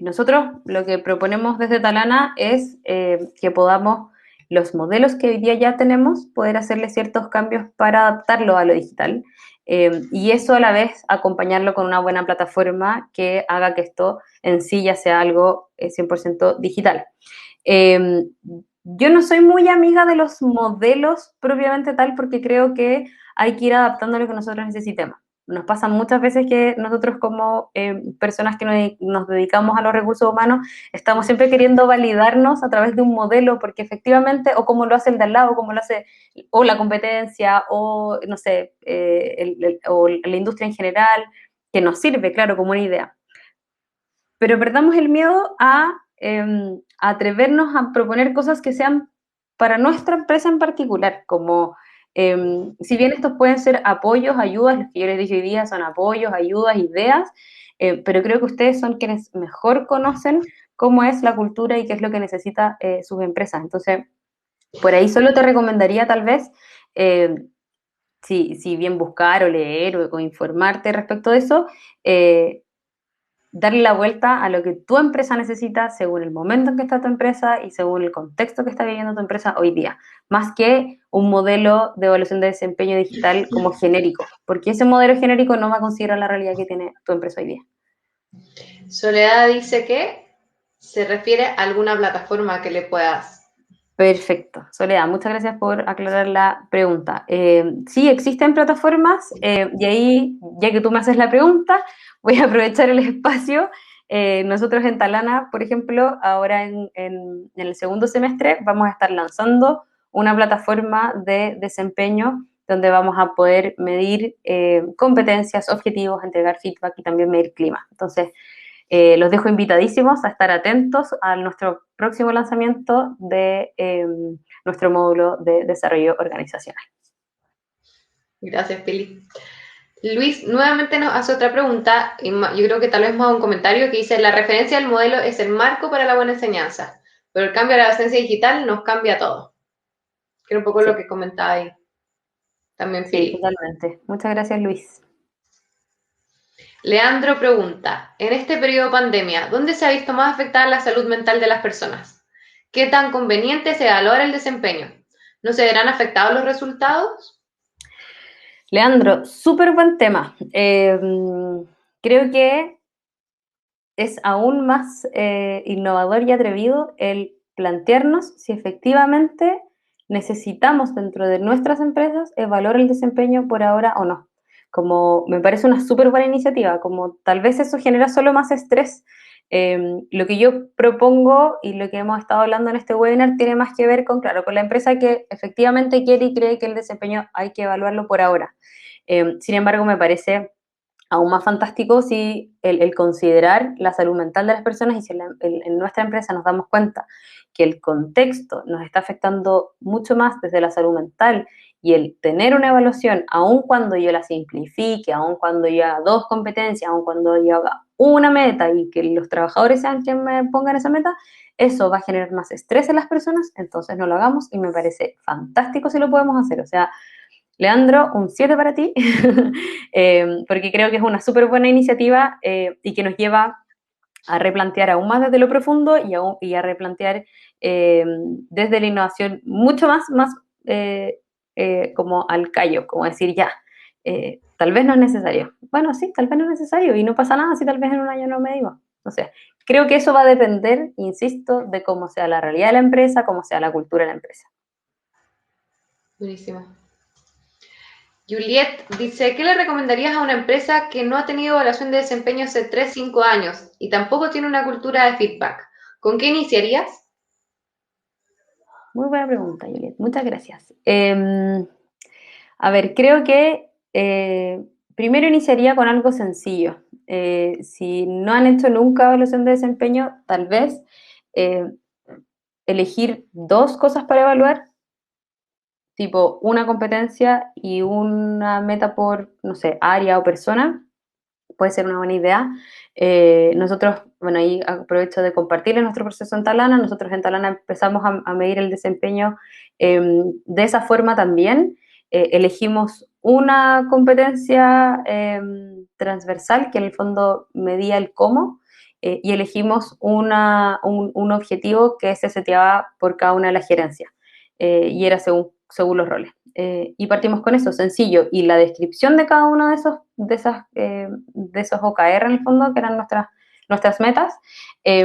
nosotros lo que proponemos desde Talana es que podamos, los modelos que hoy día ya tenemos, poder hacerle ciertos cambios para adaptarlo a lo digital. Y eso a la vez acompañarlo con una buena plataforma que haga que esto en sí ya sea algo 100% digital. Eh, yo no soy muy amiga de los modelos propiamente tal porque creo que hay que ir adaptando a lo que nosotros necesitemos. Nos pasa muchas veces que nosotros como personas que nos dedicamos a los recursos humanos estamos siempre queriendo validarnos a través de un modelo porque efectivamente, o como lo hace el de al lado, o como lo hace o la competencia, o no sé, o la industria en general, que nos sirve, claro, como una idea. Pero perdamos el miedo a atrevernos a proponer cosas que sean para nuestra empresa en particular, como si bien estos pueden ser apoyos, ayudas, los que yo les dije hoy día son apoyos, ayudas, ideas, pero creo que ustedes son quienes mejor conocen cómo es la cultura y qué es lo que necesita sus empresas. Entonces, por ahí solo te recomendaría tal vez, si bien buscar o leer o informarte respecto de eso, darle la vuelta a lo que tu empresa necesita según el momento en que está tu empresa y según el contexto que está viviendo tu empresa hoy día, más que un modelo de evaluación de desempeño digital como genérico, porque ese modelo genérico no va a considerar la realidad que tiene tu empresa hoy día. Soledad dice que se refiere a alguna plataforma que le puedas. Perfecto. Soledad, muchas gracias por aclarar la pregunta. Sí, existen plataformas y ahí, ya que tú me haces la pregunta, voy a aprovechar el espacio. Nosotros en Talana, por ejemplo, ahora en el segundo semestre vamos a estar lanzando una plataforma de desempeño donde vamos a poder medir competencias, objetivos, entregar feedback y también medir clima. Entonces, los dejo invitadísimos a estar atentos a nuestro próximo lanzamiento de nuestro módulo de desarrollo organizacional. Gracias, Pili. Luis nuevamente nos hace otra pregunta, y yo creo que tal vez más un comentario que dice, la referencia al modelo es el marco para la buena enseñanza, pero el cambio a la docencia digital nos cambia todo. Que era un poco Sí, lo que comentaba ahí también sí, Pili. totalmente. Muchas gracias, Luis. Leandro pregunta, en este periodo de pandemia, ¿dónde se ha visto más afectada la salud mental de las personas? ¿Qué tan conveniente se valora el desempeño? ¿No se verán afectados los resultados? Leandro, súper buen tema. Creo que es aún más innovador y atrevido el plantearnos si efectivamente necesitamos dentro de nuestras empresas evaluar el desempeño por ahora o no. Como me parece una súper buena iniciativa, como tal vez eso genera solo más estrés. Lo que yo propongo y lo que hemos estado hablando en este webinar tiene más que ver con, claro, con la empresa que efectivamente quiere y cree que el desempeño hay que evaluarlo por ahora. Sin embargo, me parece aún más fantástico si el considerar la salud mental de las personas y si en nuestra empresa nos damos cuenta que el contexto nos está afectando mucho más desde la salud mental y el tener una evaluación, aun cuando yo la simplifique, aun cuando yo haga dos competencias, aun cuando yo haga una meta y que los trabajadores sean quienes me pongan esa meta, eso va a generar más estrés en las personas, entonces no lo hagamos y me parece fantástico si lo podemos hacer. O sea, Leandro, un 7 para ti, porque creo que es una súper buena iniciativa y que nos lleva a replantear aún más desde lo profundo y a replantear desde la innovación mucho más como al callo, como decir ya, tal vez no es necesario. Bueno, sí, tal vez no es necesario y no pasa nada si tal vez en un año no me digo. O sea, creo que eso va a depender, insisto, de cómo sea la realidad de la empresa, cómo sea la cultura de la empresa. Buenísimo. Juliet dice, ¿qué le recomendarías a una empresa que no ha tenido evaluación de desempeño hace 3, 5 años y tampoco tiene una cultura de feedback? ¿Con qué iniciarías? Muy buena pregunta, Juliet. Muchas gracias. A ver, creo que primero iniciaría con algo sencillo. Si no han hecho nunca evaluación de desempeño, tal vez eh, elegir dos cosas para evaluar, tipo una competencia y una meta por, no sé, área o persona, puede ser una buena idea. Nosotros, bueno, ahí aprovecho de compartirles nuestro proceso en Talana. Nosotros en Talana empezamos a medir el desempeño de esa forma también. Elegimos una competencia transversal que en el fondo medía el cómo y elegimos un objetivo que se seteaba por cada una de las gerencias y era según los roles. Y partimos con eso, sencillo. Y la descripción de cada uno de esos OKR, en el fondo, que eran nuestras metas, eh,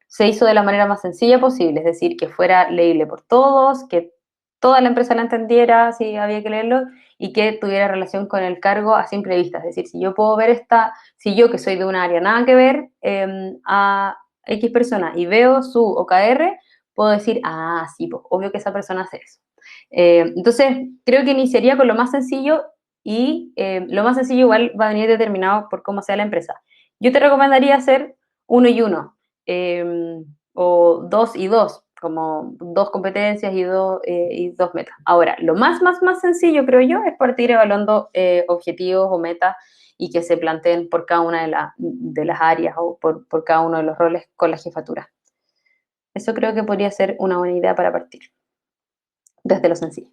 se hizo de la manera más sencilla posible, es decir, que fuera leíble por todos, que toda la empresa la entendiera si había que leerlo y que tuviera relación con el cargo a simple vista. Es decir, si yo puedo ver si yo que soy de un área nada que ver a X persona y veo su OKR, puedo decir, ah, sí, pues, obvio que esa persona hace eso. Entonces, creo que iniciaría con lo más sencillo y lo más sencillo igual va a venir determinado por cómo sea la empresa. Yo te recomendaría hacer uno y uno, o dos y dos, como dos competencias y dos metas. Ahora, lo más sencillo, creo yo, es partir evaluando objetivos o metas y que se planteen por cada una de las áreas o por cada uno de los roles con la jefatura. Eso creo que podría ser una buena idea para partir, desde lo sencillo.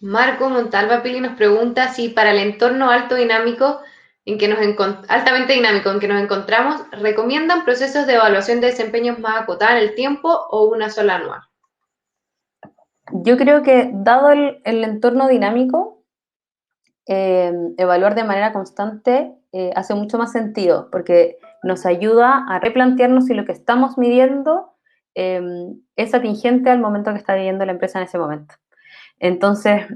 Marco Montalva Pili nos pregunta si para el entorno alto dinámico altamente dinámico en que nos encontramos, ¿recomiendan procesos de evaluación de desempeños más acotados en el tiempo o una sola anual? Yo creo que dado el entorno dinámico, evaluar de manera constante hace mucho más sentido, porque nos ayuda a replantearnos si lo que estamos midiendo eh, es atingente al momento que está viviendo la empresa en ese momento. Entonces,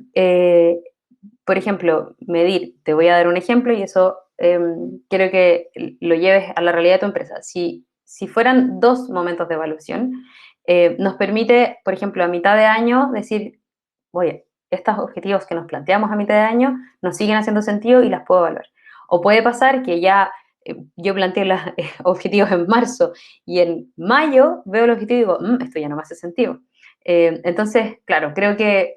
por ejemplo, medir, te voy a dar un ejemplo y eso quiero que lo lleves a la realidad de tu empresa. Si fueran 2 momentos de evaluación, nos permite, por ejemplo, a mitad de año decir, oye, estos objetivos que nos planteamos a mitad de año nos siguen haciendo sentido y las puedo evaluar. O puede pasar que ya yo planteé los objetivos en marzo y en mayo veo el objetivo y digo, esto ya no me hace sentido. Entonces, claro, creo que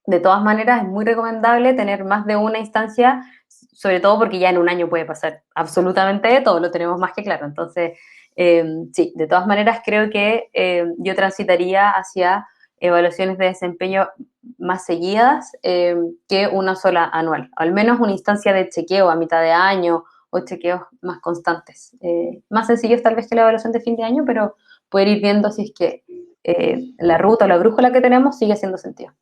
de todas maneras es muy recomendable tener más de una instancia, sobre todo porque ya en un año puede pasar absolutamente de todo, lo tenemos más que claro. Entonces, sí, de todas maneras creo que yo transitaría hacia evaluaciones de desempeño más seguidas que una sola anual, al menos una instancia de chequeo a mitad de año o chequeos más constantes. Más sencillos tal vez que la evaluación de fin de año, pero poder ir viendo si es que la ruta o la brújula que tenemos sigue haciendo sentido.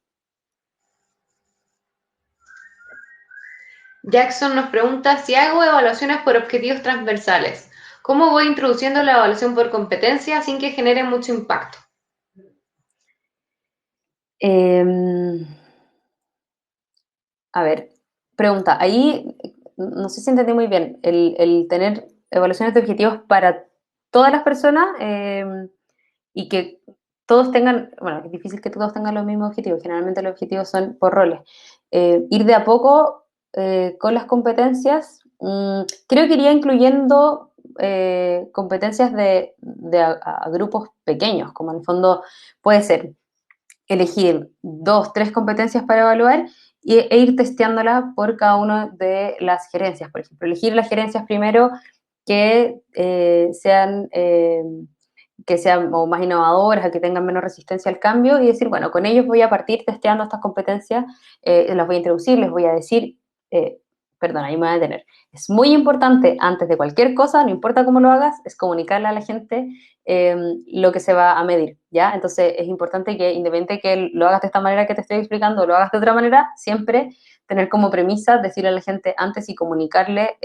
Jackson nos pregunta si hago evaluaciones por objetivos transversales. ¿Cómo voy introduciendo la evaluación por competencia sin que genere mucho impacto? Eh, a ver, pregunta, ahí no sé si entendí muy bien, el tener evaluaciones de objetivos para todas las personas y que todos tengan, bueno, es difícil que todos tengan los mismos objetivos, generalmente los objetivos son por roles. Ir de a poco con las competencias, creo que iría incluyendo competencias de a grupos pequeños, como en el fondo puede ser elegir 2, 3 competencias para evaluar e ir testeándolas por cada una de las gerencias, por ejemplo. Elegir las gerencias primero que sean o más innovadoras, o que tengan menos resistencia al cambio y decir, bueno, con ellos voy a partir testeando estas competencias, las voy a introducir, les voy a decir, eh, perdón, ahí me voy a detener. Es muy importante, antes de cualquier cosa, no importa cómo lo hagas, es comunicarle a la gente eh, lo que se va a medir, ¿ya? Entonces es importante que, independiente que lo hagas de esta manera que te estoy explicando o lo hagas de otra manera, siempre tener como premisa decirle a la gente antes y comunicarle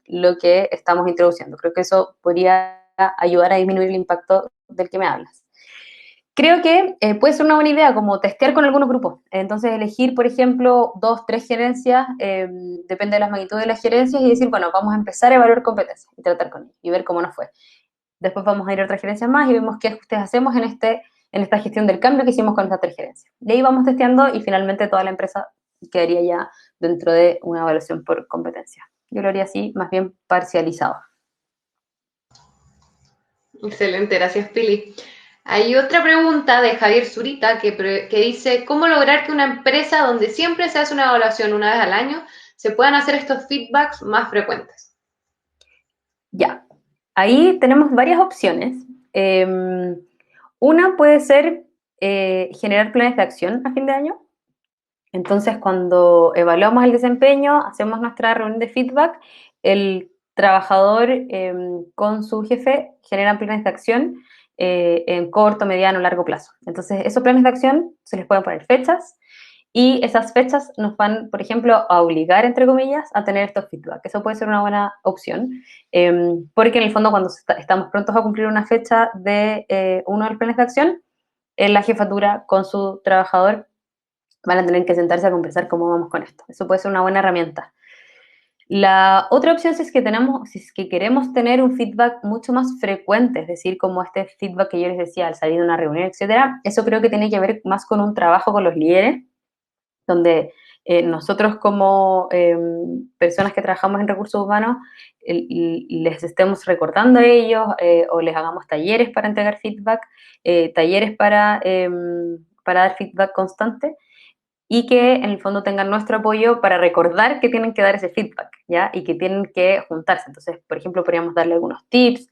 lo que estamos introduciendo. Creo que eso podría ayudar a disminuir el impacto del que me hablas. Creo que puede ser una buena idea como testear con algunos grupos. Entonces, elegir, por ejemplo, 2, 3 gerencias, depende de las magnitudes de las gerencias, y decir, bueno, vamos a empezar a evaluar competencias y tratar con ellos y ver cómo nos fue. Después vamos a ir a otras gerencias más y vemos qué ajustes hacemos en esta gestión del cambio que hicimos con estas 3 gerencias. Y ahí vamos testeando y finalmente toda la empresa quedaría ya dentro de una evaluación por competencia. Yo lo haría así, más bien parcializado. Excelente, gracias Pili. Hay otra pregunta de Javier Zurita que dice, ¿cómo lograr que una empresa donde siempre se hace una evaluación una vez al año se puedan hacer estos feedbacks más frecuentes? Ya, ahí tenemos varias opciones. Una puede ser generar planes de acción a fin de año. Entonces, cuando evaluamos el desempeño, hacemos nuestra reunión de feedback, el trabajador con su jefe generan planes de acción en corto, mediano, largo plazo. Entonces, esos planes de acción se les pueden poner fechas y esas fechas nos van, por ejemplo, a obligar, entre comillas, a tener estos feedback. Eso puede ser una buena opción, porque en el fondo cuando estamos prontos a cumplir una fecha de uno de los planes de acción, la jefatura con su trabajador van a tener que sentarse a conversar cómo vamos con esto. Eso puede ser una buena herramienta. La otra opción si es que queremos tener un feedback mucho más frecuente, es decir, como este feedback que yo les decía al salir de una reunión, etcétera, eso creo que tiene que ver más con un trabajo con los líderes, donde nosotros como personas que trabajamos en recursos humanos les estemos recordando a ellos o les hagamos talleres para entregar feedback, talleres para dar feedback constante y que en el fondo tengan nuestro apoyo para recordar que tienen que dar ese feedback, ¿ya? Y que tienen que juntarse. Entonces, por ejemplo, podríamos darle algunos tips,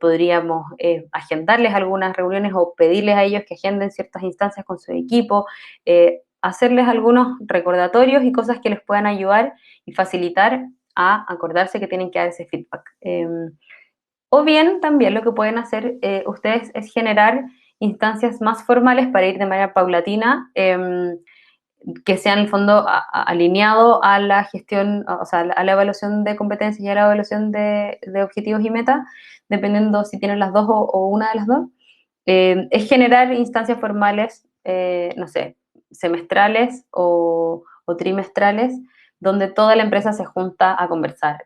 podríamos agendarles algunas reuniones o pedirles a ellos que agenden ciertas instancias con su equipo, hacerles algunos recordatorios y cosas que les puedan ayudar y facilitar a acordarse que tienen que dar ese feedback. O bien, también lo que pueden hacer ustedes es generar instancias más formales para ir de manera paulatina, que sean en el fondo alineado a la gestión, o sea, a la evaluación de competencias y a la evaluación de objetivos y metas, dependiendo si tienen las dos o una de las dos. Es generar instancias formales, no sé, semestrales o trimestrales, donde toda la empresa se junta a conversar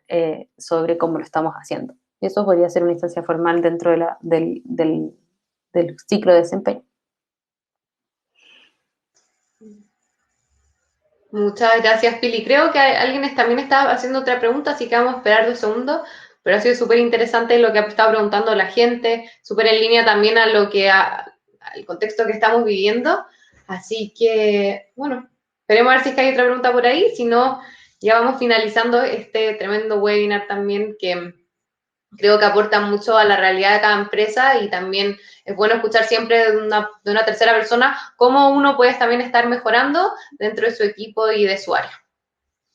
sobre cómo lo estamos haciendo. Y eso podría ser una instancia formal dentro de del ciclo de desempeño. Muchas gracias, Pili. Creo que alguien también está haciendo otra pregunta, así que vamos a esperar 2 segundos. Pero ha sido súper interesante lo que ha estado preguntando la gente, súper en línea también a lo que al contexto que estamos viviendo. Así que, bueno, esperemos a ver si es que hay otra pregunta por ahí. Si no, ya vamos finalizando este tremendo webinar también que creo que aporta mucho a la realidad de cada empresa y también es bueno escuchar siempre de una tercera persona cómo uno puede también estar mejorando dentro de su equipo y de su área.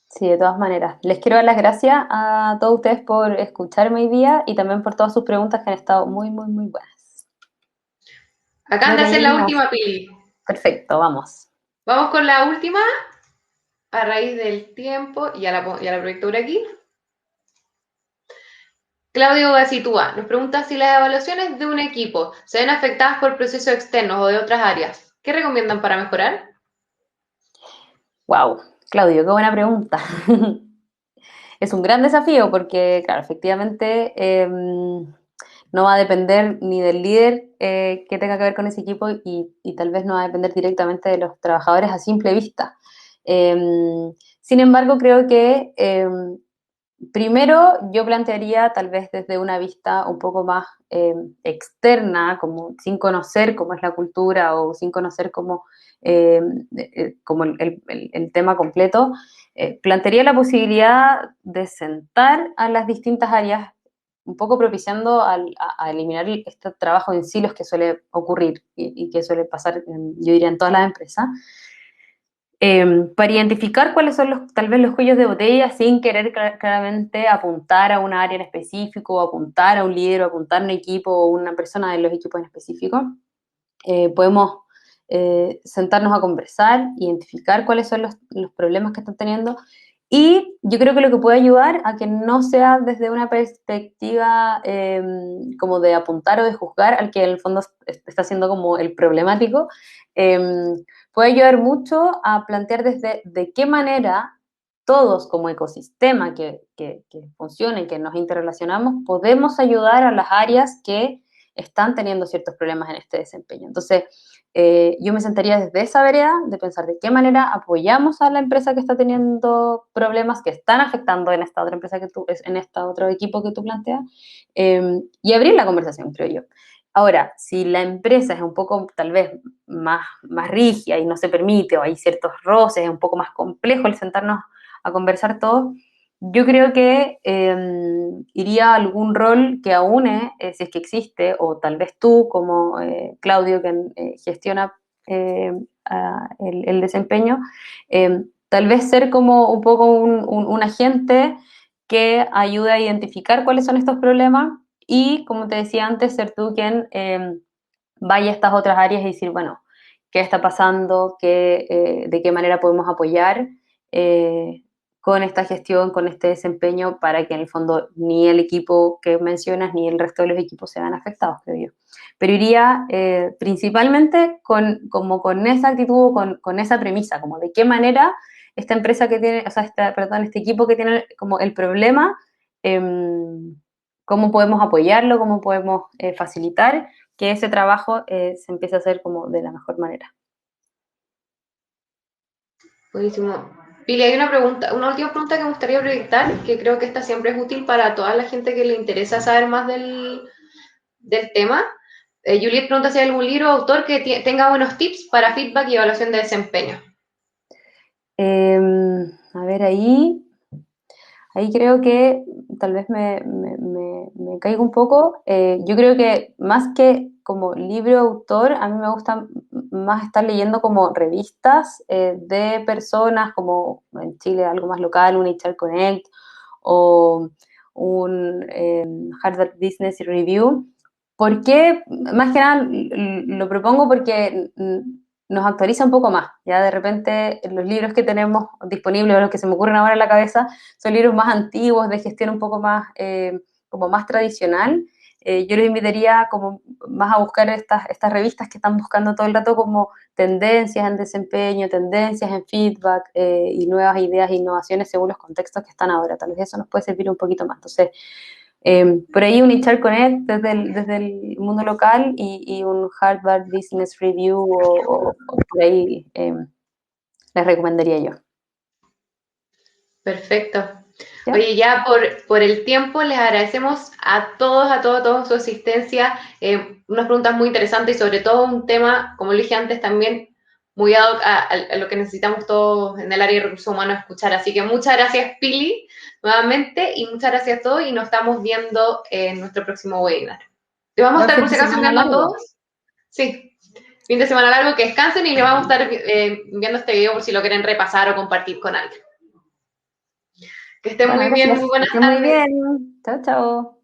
Sí, de todas maneras. Les quiero dar las gracias a todos ustedes por escucharme hoy día y también por todas sus preguntas que han estado muy, muy, muy buenas. Acá Creo anda que a ahí hacer la nos... última, Pili. Perfecto, vamos. Vamos con la última a raíz del tiempo y ya la proyecto por aquí. Claudio Gacitúa nos pregunta si las evaluaciones de un equipo se ven afectadas por procesos externos o de otras áreas. ¿Qué recomiendan para mejorar? Wow, Claudio, qué buena pregunta. Es un gran desafío porque, claro, efectivamente no va a depender ni del líder que tenga que ver con ese equipo y tal vez no va a depender directamente de los trabajadores a simple vista. Eh, Sin embargo, creo que primero yo plantearía tal vez desde una vista un poco más externa, como sin conocer cómo es la cultura o sin conocer eh, como el tema completo, plantearía la posibilidad de sentar a las distintas áreas, un poco propiciando a eliminar este trabajo en silos que suele ocurrir y que suele pasar, yo diría, en todas las empresas, para identificar cuáles son tal vez los cuellos de botella sin querer claramente apuntar a una área en específico, o apuntar a un líder, o apuntar a un equipo o una persona de los equipos en específico. Podemos sentarnos a conversar, identificar cuáles son los problemas que están teniendo y yo creo que lo que puede ayudar a que no sea desde una perspectiva como de apuntar o de juzgar al que en el fondo está siendo como el problemático, eh, puede ayudar mucho a plantear desde de qué manera todos como ecosistema que funcione, que nos interrelacionamos, podemos ayudar a las áreas que están teniendo ciertos problemas en este desempeño. Entonces, yo me sentaría desde esa vereda de pensar de qué manera apoyamos a la empresa que está teniendo problemas que están afectando en esta otra empresa en este otro equipo que tú planteas, y abrir la conversación, creo yo. Ahora, si la empresa es un poco tal vez más rígida y no se permite, o hay ciertos roces, es un poco más complejo el sentarnos a conversar todo, yo creo que iría a algún rol que aúne, si es que existe, o tal vez tú como Claudio que gestiona el desempeño, tal vez ser como un poco un agente que ayude a identificar cuáles son estos problemas y, como te decía antes, ser tú quien vaya a estas otras áreas y decir, bueno, ¿qué está pasando? ¿De qué manera podemos apoyar? Con esta gestión, con este desempeño, para que en el fondo ni el equipo que mencionas ni el resto de los equipos se vean afectados, creo yo. Pero iría principalmente como con esa actitud, con esa premisa, como de qué manera esta empresa que tiene, o sea, este equipo que tiene como el problema, eh, cómo podemos apoyarlo, cómo podemos facilitar que ese trabajo se empiece a hacer como de la mejor manera. Buenísimo. Pili, hay una última pregunta que me gustaría proyectar, que creo que esta siempre es útil para toda la gente que le interesa saber más del tema. Juliet pregunta si hay algún libro o autor que tenga buenos tips para feedback y evaluación de desempeño. A ver, ahí creo que tal vez me caigo un poco. Yo creo que más que como libro autor, a mí me gusta más estar leyendo como revistas de personas, como en Chile algo más local, un HR Connect o un Harvard Business Review. ¿Por qué? Más que nada lo propongo porque nos actualiza un poco más. Ya de repente los libros que tenemos disponibles o los que se me ocurren ahora en la cabeza son libros más antiguos, de gestión un poco más, como más tradicional. Yo les invitaría como más a buscar estas revistas que están buscando todo el rato como tendencias en desempeño, tendencias en feedback y nuevas ideas e innovaciones según los contextos que están ahora. Tal vez eso nos puede servir un poquito más. Entonces, por ahí un HR Connect desde el mundo local y un Harvard Business Review o por ahí les recomendaría yo. Perfecto. ¿Ya? Oye, ya por el tiempo les agradecemos a todos su asistencia. Unas preguntas muy interesantes y sobre todo un tema, como lo dije antes, también muy ad hoc a lo que necesitamos todos en el área de recursos humanos escuchar. Así que muchas gracias, Pili, nuevamente, y muchas gracias a todos y nos estamos viendo en nuestro próximo webinar. Te vamos a Buen estar fin por de si acaso semana enviando a largo. todos. Sí, fin de semana largo, que descansen y le vamos a estar viendo este video por si lo quieren repasar o compartir con alguien. Que estén Bueno, muy bien, gracias. muy Que buenas estén muy tardes. bien. Chao, chao.